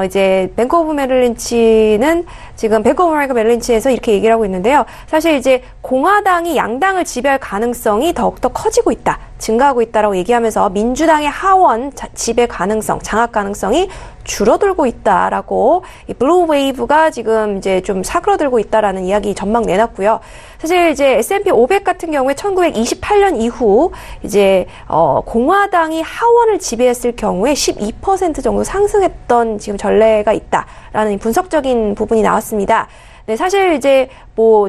이제 뱅크 오브 메릴린치는 지금 뱅크 오브 아메리카 메릴린치에서 이렇게 얘기를 하고 있는데요. 사실 이제 공화당이 양당을 지배할 가능성이 더욱더 커지고 있다. 증가하고 있다라고 얘기하면서 민주당의 하원 지배 가능성, 장악 가능성이 줄어들고 있다라고 이 블루 웨이브가 지금 이제 좀 사그러들고 있다라는 이야기 전망 내놨고요. 사실 이제 S&P 500 같은 경우에 1928년 이후 이제 공화당이 하원을 지배했을 경우에 12% 정도 상승했던 지금 전례가 있다라는 분석적인 부분이 나왔습니다. 네, 사실 이제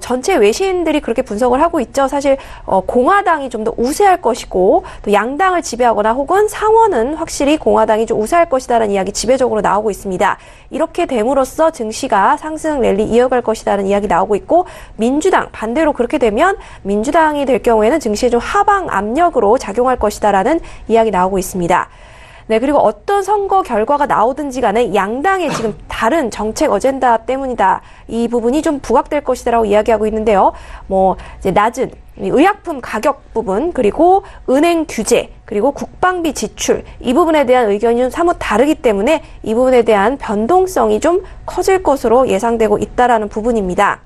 전체 외신들이 그렇게 분석을 하고 있죠. 사실 공화당이 좀 더 우세할 것이고 또 양당을 지배하거나 혹은 상원은 확실히 공화당이 좀 우세할 것이다라는 이야기 지배적으로 나오고 있습니다. 이렇게 됨으로써 증시가 상승 랠리 이어갈 것이다라는 이야기 나오고 있고 민주당 반대로 그렇게 되면 민주당이 될 경우에는 증시에 좀 하방 압력으로 작용할 것이다라는 이야기 나오고 있습니다. 네, 그리고 어떤 선거 결과가 나오든지 간에 양당의 지금 다른 정책 어젠다 때문이다. 이 부분이 좀 부각될 것이다라고 이야기하고 있는데요. 이제 낮은 의약품 가격 부분, 그리고 은행 규제, 그리고 국방비 지출, 이 부분에 대한 의견이 좀 사뭇 다르기 때문에 이 부분에 대한 변동성이 좀 커질 것으로 예상되고 있다라는 부분입니다.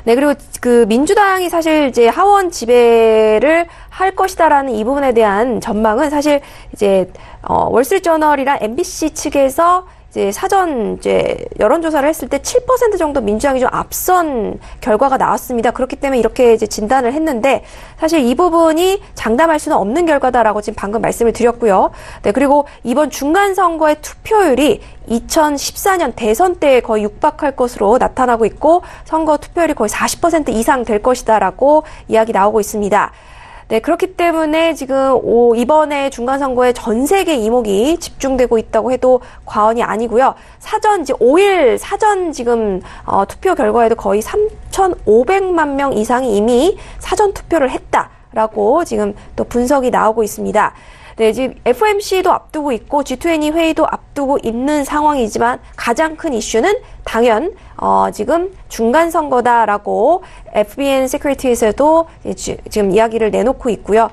네, 그리고 그 민주당이 사실 이제 하원 지배를 할 것이다라는 이 부분에 대한 전망은 사실 이제 월스트리트저널이랑 MBC 측에서 이제 사전 이제 여론조사를 했을 때 7% 정도 민주당이 좀 앞선 결과가 나왔습니다. 그렇기 때문에 이렇게 이제 진단을 했는데 사실 이 부분이 장담할 수는 없는 결과다라고 지금 방금 말씀을 드렸고요. 네, 그리고 이번 중간선거의 투표율이 2014년 대선 때 거의 육박할 것으로 나타나고 있고 선거 투표율이 거의 40% 이상 될 것이다라고 이야기 나오고 있습니다. 네, 그렇기 때문에 지금 이번에 중간선거에 전 세계 이목이 집중되고 있다고 해도 과언이 아니고요. 이제 5일 사전 지금 투표 결과에도 거의 3,500만 명 이상이 이미 사전 투표를 했다라고 지금 또 분석이 나오고 있습니다. 네, 지금 FOMC도 앞두고 있고 G20 회의도 앞두고 있는 상황이지만 가장 큰 이슈는 당연 지금 중간 선거다라고 FBN 세큐리티에서도 지금 이야기를 내놓고 있고요.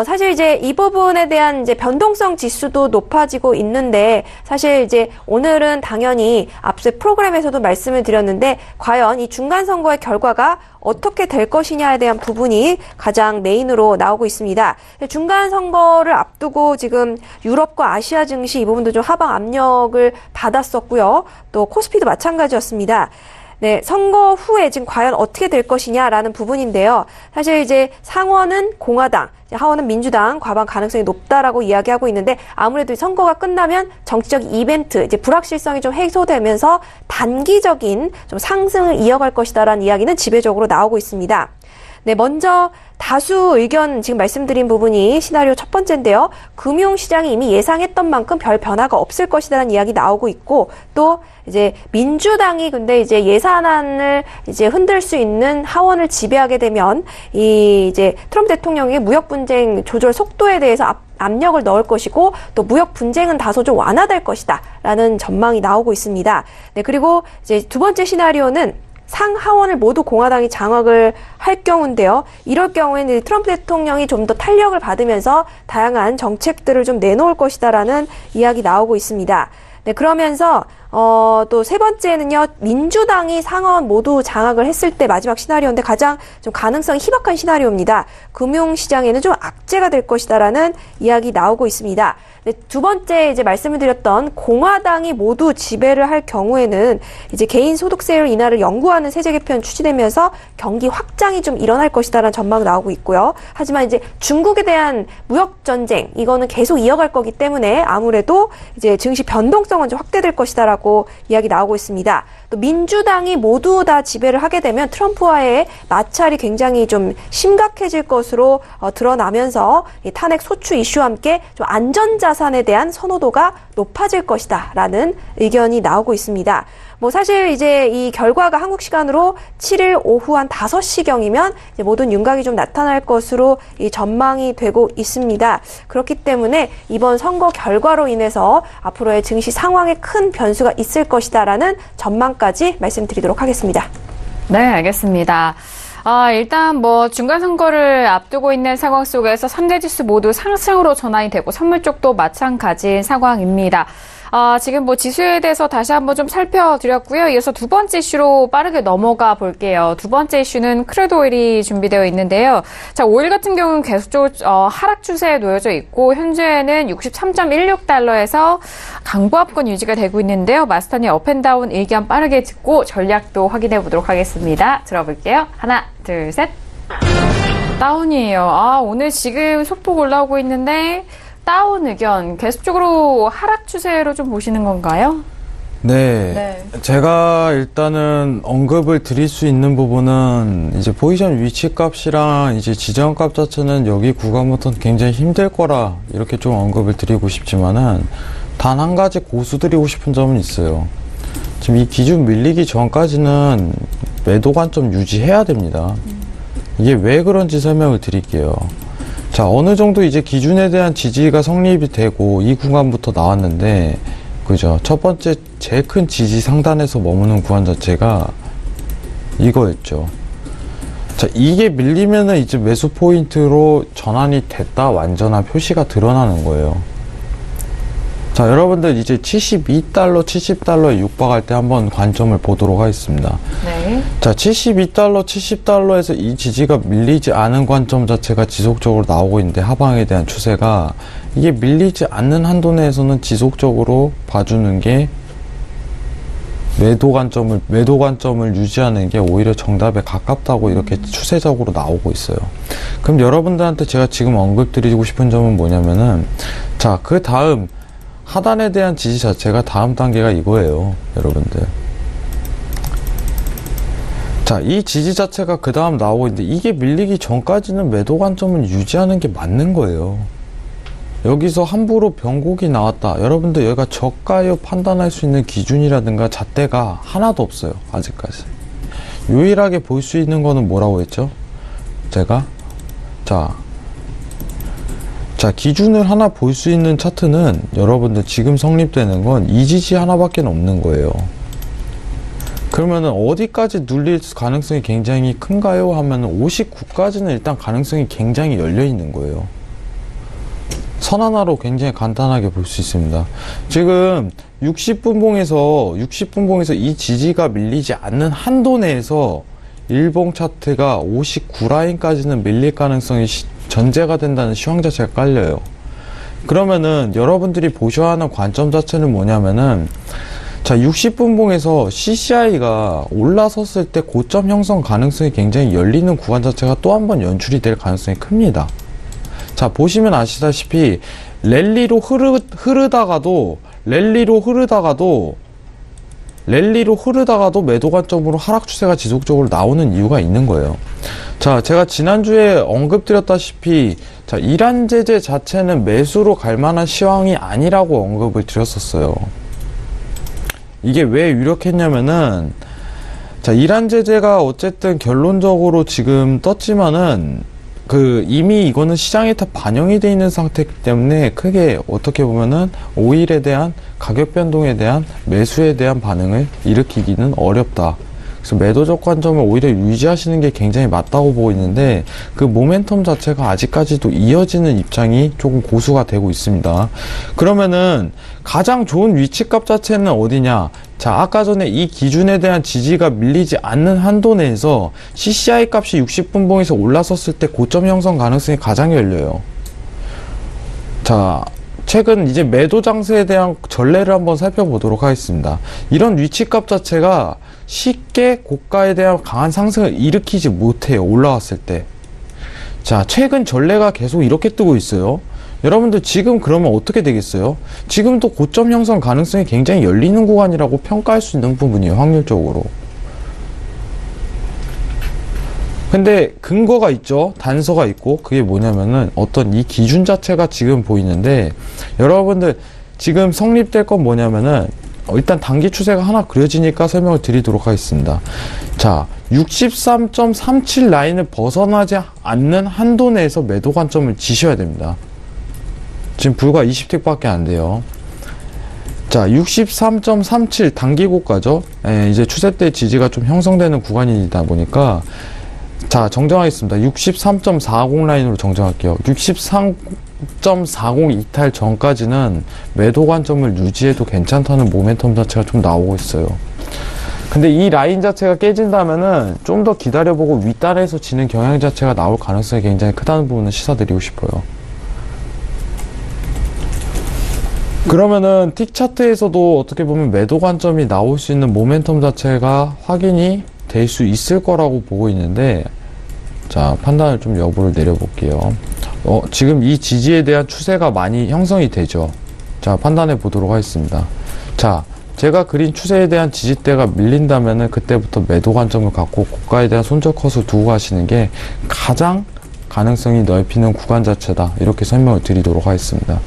사실 이제 이 부분에 대한 이제 변동성 지수도 높아지고 있는데 사실 이제 오늘은 당연히 앞서 프로그램에서도 말씀을 드렸는데 과연 이 중간 선거의 결과가 어떻게 될 것이냐에 대한 부분이 가장 메인으로 나오고 있습니다. 중간 선거를 앞두고 지금 유럽과 아시아 증시 이 부분도 좀 하방 압력을 받았었고요. 또 코스피도 마찬가지였습니다. 네, 선거 후에 지금 과연 어떻게 될 것이냐라는 부분인데요. 사실 이제 상원은 공화당, 하원은 민주당 과반 가능성이 높다라고 이야기하고 있는데 아무래도 선거가 끝나면 정치적 이벤트, 이제 불확실성이 좀 해소되면서 단기적인 좀 상승을 이어갈 것이다라는 이야기는 지배적으로 나오고 있습니다. 네, 먼저 다수 의견 지금 말씀드린 부분이 시나리오 첫 번째인데요. 금융시장이 이미 예상했던 만큼 별 변화가 없을 것이라는 이야기 나오고 있고 또 이제 민주당이 근데 이제 예산안을 이제 흔들 수 있는 하원을 지배하게 되면 이 이제 트럼프 대통령이 무역 분쟁 조절 속도에 대해서 압력을 넣을 것이고 또 무역 분쟁은 다소 좀 완화될 것이다라는 전망이 나오고 있습니다. 네, 그리고 이제 두 번째 시나리오는 상하원을 모두 공화당이 장악을 할 경우인데요. 이럴 경우에는 트럼프 대통령이 좀 더 탄력을 받으면서 다양한 정책들을 좀 내놓을 것이다라는 이야기 나오고 있습니다. 네, 그러면서 또 세 번째는요, 민주당이 상원 모두 장악을 했을 때 마지막 시나리오인데 가장 좀 가능성이 희박한 시나리오입니다. 금융시장에는 좀 악재가 될 것이다라는 이야기 나오고 있습니다. 네, 두 번째 이제 말씀을 드렸던 공화당이 모두 지배를 할 경우에는 이제 개인 소득세율 인하를 연구하는 세제 개편 추진되면서 경기 확장이 좀 일어날 것이다라는 전망 나오고 있고요. 하지만 이제 중국에 대한 무역 전쟁 이거는 계속 이어갈 거기 때문에 아무래도 이제 증시 변동성은 좀 확대될 것이다라고 이야기 나오고 있습니다. 또 민주당이 모두 다 지배를 하게 되면 트럼프와의 마찰이 굉장히 좀 심각해질 것으로 드러나면서 이 탄핵 소추 이슈와 함께 좀 안전자산에 대한 선호도가 높아질 것이다라는 의견이 나오고 있습니다. 뭐 사실 이제 이 결과가 한국 시간으로 7일 오후 한 5시경이면 이제 모든 윤곽이 좀 나타날 것으로 이 전망이 되고 있습니다. 그렇기 때문에 이번 선거 결과로 인해서 앞으로의 증시 상황에 큰 변수가 있을 것이다라는 전망까지 말씀드리도록 하겠습니다. 네, 알겠습니다. 일단 뭐 중간 선거를 앞두고 있는 상황 속에서 3대 지수 모두 상승으로 전환이 되고 선물 쪽도 마찬가지인 상황입니다. 지금 뭐 지수에 대해서 다시 한번 좀 살펴드렸고요. 이어서 두 번째 이슈로 빠르게 넘어가 볼게요. 두 번째 이슈는 크루드 오일이 준비되어 있는데요. 자, 오일 같은 경우는 계속적으로 하락 추세에 놓여져 있고 현재는 63.16달러에서 강보합권 유지가 되고 있는데요. 마스터님 업앤다운 의견 빠르게 듣고 전략도 확인해 보도록 하겠습니다. 들어볼게요. 하나, 둘, 셋. 다운이에요. 오늘 지금 소폭 올라오고 있는데 다운 의견 계속적으로 하락 추세로 좀 보시는 건가요? 네. 제가 일단은 언급을 드릴 수 있는 부분은 이제 포지션 위치값이랑 이제 지정값 자체는 여기 구간부터는 굉장히 힘들 거라 이렇게 좀 언급을 드리고 싶지만은 단 한 가지 고수드리고 싶은 점은 있어요. 지금 이 기준 밀리기 전까지는 매도 관점 유지해야 됩니다. 이게 왜 그런지 설명을 드릴게요. 자, 어느 정도 이제 기준에 대한 지지가 성립이 되고 이 구간부터 나왔는데, 그죠? 첫 번째 제일 큰 지지 상단에서 머무는 구간 자체가 이거였죠. 자, 이게 밀리면은 이제 매수 포인트로 전환이 됐다 완전한 표시가 드러나는 거예요. 자, 여러분들 이제 72달러, 70달러에 육박할 때 한번 관점을 보도록 하겠습니다. 네. 자, 72달러, 70달러에서 이 지지가 밀리지 않은 관점 자체가 지속적으로 나오고 있는데 하방에 대한 추세가 이게 밀리지 않는 한도 내에서는 지속적으로 봐주는 게 매도 관점을 유지하는 게 오히려 정답에 가깝다고 이렇게 추세적으로 나오고 있어요. 그럼 여러분들한테 제가 지금 언급드리고 싶은 점은 뭐냐면은, 자, 그 다음 하단에 대한 지지 자체가 다음 단계가 이거예요, 여러분들. 자, 이 지지 자체가 그 다음 나오고 있는데 이게 밀리기 전까지는 매도 관점을 유지하는 게 맞는 거예요. 여기서 함부로 변곡이 나왔다. 여러분들 여기가 저가요 판단할 수 있는 기준이라든가 잣대가 하나도 없어요, 아직까지. 유일하게 볼 수 있는 거는 뭐라고 했죠? 제가 자, 기준을 하나 볼 수 있는 차트는 여러분들 지금 성립되는 건 이 지지 하나밖에 없는 거예요. 그러면은 어디까지 눌릴 가능성이 굉장히 큰가요? 하면은 59까지는 일단 가능성이 굉장히 열려 있는 거예요. 선 하나로 굉장히 간단하게 볼 수 있습니다. 지금 60분봉에서 이 지지가 밀리지 않는 한도 내에서 일봉 차트가 59라인까지는 밀릴 가능성이 전제가 된다는 시황 자체가 깔려요. 그러면은 여러분들이 보셔야 하는 관점 자체는 뭐냐면은, 자, 60분봉에서 CCI가 올라섰을 때 고점 형성 가능성이 굉장히 열리는 구간 자체가 또 한 번 연출이 될 가능성이 큽니다. 자, 보시면 아시다시피 랠리로 흐르다가도 매도 관점으로 하락 추세가 지속적으로 나오는 이유가 있는 거예요. 자, 제가 지난주에 언급드렸다시피, 자, 이란 제재 자체는 매수로 갈 만한 시황이 아니라고 언급을 드렸었어요. 이게 왜 유력했냐면은, 자, 이란 제재가 어쨌든 결론적으로 지금 떴지만은, 이미 이거는 시장에 다 반영이 돼 있는 상태이기 때문에 크게 어떻게 보면은 오일에 대한 가격 변동에 대한 매수에 대한 반응을 일으키기는 어렵다. 그래서 매도적 관점을 오히려 유지하시는 게 굉장히 맞다고 보고 있는데 그 모멘텀 자체가 아직까지도 이어지는 입장이 조금 고수가 되고 있습니다. 그러면은 가장 좋은 위치값 자체는 어디냐? 자, 아까 전에 이 기준에 대한 지지가 밀리지 않는 한도 내에서 CCI 값이 60분봉에서 올라섰을 때 고점 형성 가능성이 가장 열려요. 자, 최근 이제 매도 장세에 대한 전례를 한번 살펴보도록 하겠습니다. 이런 위치값 자체가 쉽게 고가에 대한 강한 상승을 일으키지 못해요. 올라왔을 때. 자, 최근 전례가 계속 이렇게 뜨고 있어요. 여러분들 지금 그러면 어떻게 되겠어요? 지금도 고점 형성 가능성이 굉장히 열리는 구간이라고 평가할 수 있는 부분이에요. 확률적으로. 근데 근거가 있죠. 단서가 있고 그게 뭐냐면은 어떤 이 기준 자체가 지금 보이는데 여러분들 지금 성립될 건 뭐냐면은 일단 단기 추세가 하나 그려지니까 설명을 드리도록 하겠습니다. 자, 63.37 라인을 벗어나지 않는 한도 내에서 매도 관점을 지셔야 됩니다. 지금 불과 20틱밖에 안 돼요. 자, 63.37 단기 고가죠. 이제 추세 때 지지가 좀 형성되는 구간이다 보니까 자, 정정하겠습니다. 63.40 라인으로 정정할게요. 63.40 이탈 전까지는 매도 관점을 유지해도 괜찮다는 모멘텀 자체가 좀 나오고 있어요. 근데 이 라인 자체가 깨진다면은 좀 더 기다려보고 윗단에서 지는 경향 자체가 나올 가능성이 굉장히 크다는 부분을 시사드리고 싶어요. 그러면은 틱 차트에서도 어떻게 보면 매도 관점이 나올 수 있는 모멘텀 자체가 확인이 될 수 있을 거라고 보고 있는데 자, 판단을 좀 여부를 내려볼게요. 지금 이 지지에 대한 추세가 많이 형성이 되죠. 자, 판단해 보도록 하겠습니다. 자, 제가 그린 추세에 대한 지지대가 밀린다면은 그때부터 매도 관점을 갖고 고가에 대한 손절 컷을 두고 가시는 게 가장 가능성이 넓히는 구간 자체다. 이렇게 설명을 드리도록 하겠습니다.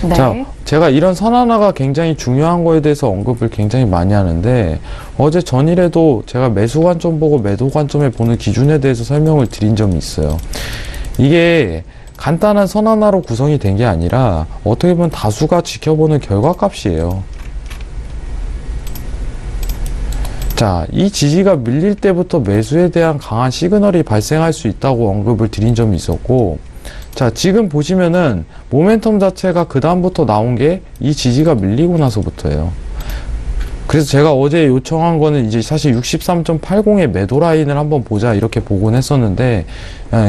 네. 자, 제가 이런 선하나가 굉장히 중요한 거에 대해서 언급을 굉장히 많이 하는데 어제 전일에도 제가 매수 관점 보고 매도 관점을 보는 기준에 대해서 설명을 드린 점이 있어요. 이게 간단한 선하나로 구성이 된 게 아니라 어떻게 보면 다수가 지켜보는 결과값이에요. 자, 이 지지가 밀릴 때부터 매수에 대한 강한 시그널이 발생할 수 있다고 언급을 드린 점이 있었고 자, 지금 보시면은 모멘텀 자체가 그 다음부터 나온 게 이 지지가 밀리고 나서부터예요. 그래서 제가 어제 요청한 거는 이제 사실 63.80의 매도 라인을 한번 보자 이렇게 보곤 했었는데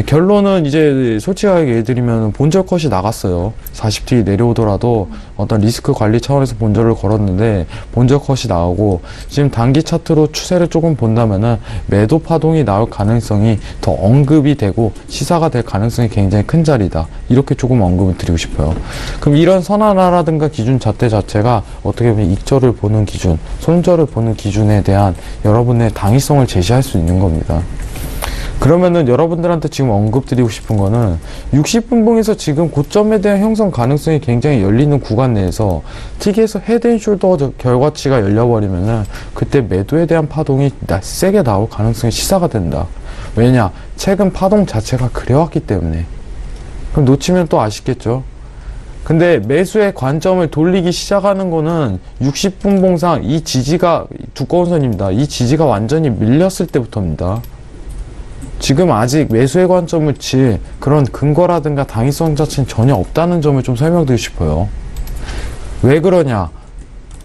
결론은 이제 솔직하게 얘기해드리면 본절 컷이 나갔어요. 40T 내려오더라도 어떤 리스크 관리 차원에서 본절을 걸었는데 본절 컷이 나오고 지금 단기 차트로 추세를 조금 본다면은 매도 파동이 나올 가능성이 더 언급이 되고 시사가 될 가능성이 굉장히 큰 자리다. 이렇게 조금 언급을 드리고 싶어요. 그럼 이런 선하나라든가 기준 잣대 자체가 어떻게 보면 익절을 보는 기준, 손절을 보는 기준에 대한 여러분의 당위성을 제시할 수 있는 겁니다. 그러면은 여러분들한테 지금 언급드리고 싶은 거는 60분봉에서 지금 고점에 대한 형성 가능성이 굉장히 열리는 구간 내에서 틱에서 헤드앤숄더 결과치가 열려버리면은 그때 매도에 대한 파동이 세게 나올 가능성이 시사가 된다. 왜냐? 최근 파동 자체가 그래왔기 때문에. 그럼 놓치면 또 아쉽겠죠? 근데 매수의 관점을 돌리기 시작하는 거는 60분봉상 이 지지가 두꺼운 선입니다. 이 지지가 완전히 밀렸을 때부터입니다. 지금 아직 매수의 관점을 칠 그런 근거라든가 당위성 자체는 전혀 없다는 점을 좀 설명드리고 싶어요. 왜 그러냐?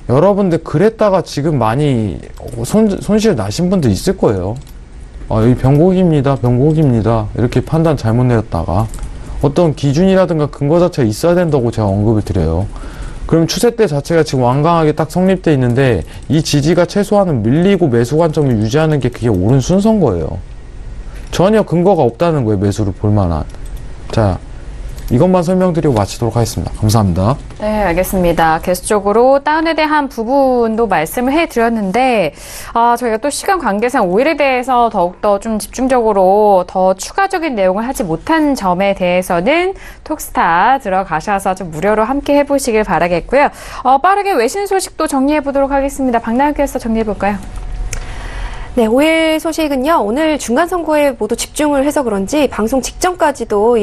여러분들 그랬다가 지금 많이 손실 나신 분들 있을 거예요. 여기 병곡입니다. 이렇게 판단 잘못 내렸다가 어떤 기준이라든가 근거 자체가 있어야 된다고 제가 언급을 드려요. 그럼 추세대 자체가 지금 완강하게 딱 성립돼 있는데 이 지지가 최소한은 밀리고 매수 관점을 유지하는 게 그게 옳은 순서인 거예요. 전혀 근거가 없다는 거예요. 매수를 볼만한. 자, 이것만 설명드리고 마치도록 하겠습니다. 감사합니다. 네, 알겠습니다. 계속적으로 다운에 대한 부분도 말씀을 해드렸는데 저희가 또 시간 관계상 오일에 대해서 더욱더 좀 집중적으로 더 추가적인 내용을 하지 못한 점에 대해서는 톡스타 들어가셔서 좀 무료로 함께 해보시길 바라겠고요. 빠르게 외신 소식도 정리해보도록 하겠습니다. 박나영 캐스터 정리해볼까요? 네, 5일 소식은요. 오늘 중간선거에 모두 집중을 해서 그런지 방송 직전까지도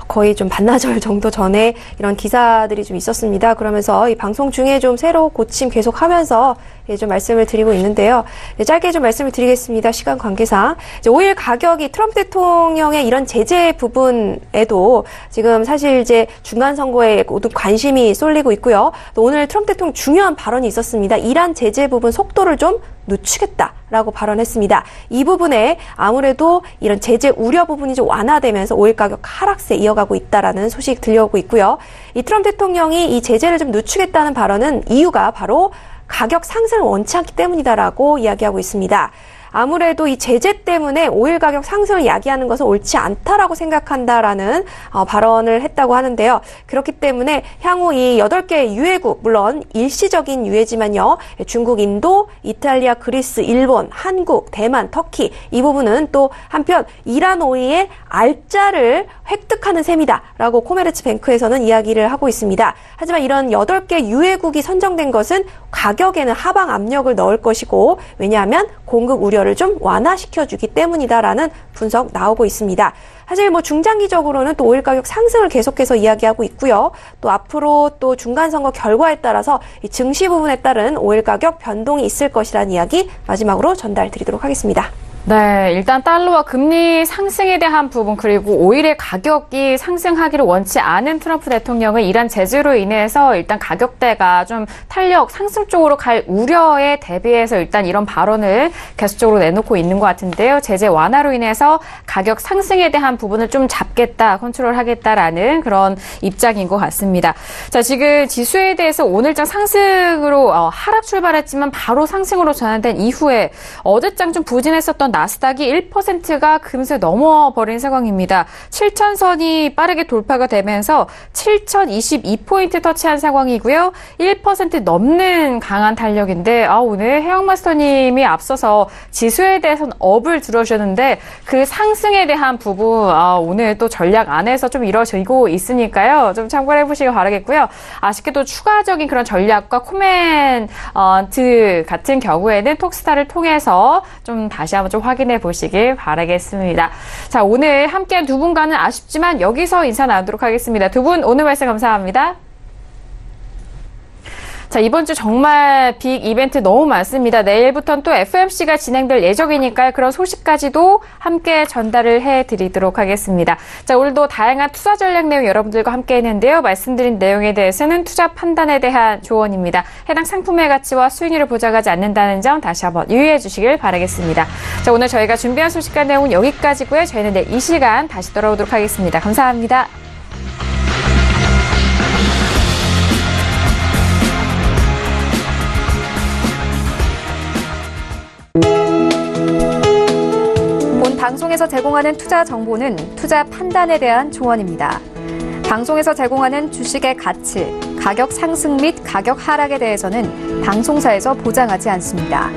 거의 좀 반나절 정도 전에 이런 기사들이 좀 있었습니다. 그러면서 이 방송 중에 좀 새로 고침 계속하면서 좀 말씀을 드리고 있는데요. 짧게 좀 말씀을 드리겠습니다. 시간 관계상. 5일 가격이 트럼프 대통령의 이런 제재 부분에도 지금 사실 이제 중간선거에 모두 관심이 쏠리고 있고요. 또 오늘 트럼프 대통령 중요한 발언이 있었습니다. 이란 제재 부분 속도를 좀 늦추겠다라고 발언했습니다. 이 부분에 아무래도 이런 제재 우려 부분이 좀 완화되면서 오일 가격 하락세 이어가고 있다라는 소식 들려오고 있고요. 이 트럼프 대통령이 이 제재를 좀 늦추겠다는 발언은 이유가 바로 가격 상승을 원치 않기 때문이다라고 이야기하고 있습니다. 아무래도 이 제재 때문에 오일 가격 상승을 야기하는 것은 옳지 않다라고 생각한다라는 발언을 했다고 하는데요. 그렇기 때문에 향후 이 8개 유해국, 물론 일시적인 유해지만요. 중국, 인도, 이탈리아, 그리스, 일본, 한국, 대만, 터키 이 부분은 또 한편 이란 오일의 알짜를 획득하는 셈이다라고 코메르츠 뱅크에서는 이야기를 하고 있습니다. 하지만 이런 8개 유해국이 선정된 것은 가격에는 하방 압력을 넣을 것이고 왜냐하면 공급 우려를 좀 완화시켜주기 때문이다라는 분석 나오고 있습니다. 사실 중장기적으로는 또 오일 가격 상승을 계속해서 이야기하고 있고요. 또 앞으로 또 중간선거 결과에 따라서 이 증시 부분에 따른 오일 가격 변동이 있을 것이라는 이야기 마지막으로 전달 드리도록 하겠습니다. 네, 일단 달러와 금리 상승에 대한 부분 그리고 오일의 가격이 상승하기를 원치 않은 트럼프 대통령은 이란 제재로 인해서 일단 가격대가 좀 탄력 상승 쪽으로 갈 우려에 대비해서 일단 이런 발언을 계속적으로 내놓고 있는 것 같은데요. 제재 완화로 인해서 가격 상승에 대한 부분을 좀 잡겠다, 컨트롤하겠다라는 그런 입장인 것 같습니다. 자, 지금 지수에 대해서 오늘장 상승으로 하락 출발했지만 바로 상승으로 전환된 이후에 어제장 좀 부진했었던 나스닥이 1%가 금세 넘어버린 상황입니다. 7,000선이 빠르게 돌파가 되면서 7,022포인트 터치한 상황이고요. 1% 넘는 강한 탄력인데 오늘 해영마스터님이 앞서서 지수에 대해서는 업을 들어주셨는데 그 상승에 대한 부분 오늘 또 전략 안에서 좀 이루어지고 있으니까요. 좀 참고해 보시길 바라겠고요. 아쉽게도 추가적인 그런 전략과 코멘트 같은 경우에는 톡스타를 통해서 좀 다시 한번 좀 확인해 보시길 바라겠습니다. 자, 오늘 함께한 두 분과는 아쉽지만 여기서 인사 나누도록 하겠습니다. 두 분 오늘 말씀 감사합니다. 자, 이번 주 정말 빅 이벤트 너무 많습니다. 내일부터는 또 FOMC가 진행될 예정이니까요. 그런 소식까지도 함께 전달을 해드리도록 하겠습니다. 자, 오늘도 다양한 투자 전략 내용 여러분들과 함께 했는데요. 말씀드린 내용에 대해서는 투자 판단에 대한 조언입니다. 해당 상품의 가치와 수익률을 보장하지 않는다는 점 다시 한번 유의해 주시길 바라겠습니다. 자, 오늘 저희가 준비한 소식과 내용은 여기까지고요. 저희는 내일 이 시간 다시 돌아오도록 하겠습니다. 감사합니다. 본 방송에서 제공하는 투자 정보는 투자 판단에 대한 조언입니다. 방송에서 제공하는 주식의 가치, 가격 상승 및 가격 하락에 대해서는 방송사에서 보장하지 않습니다.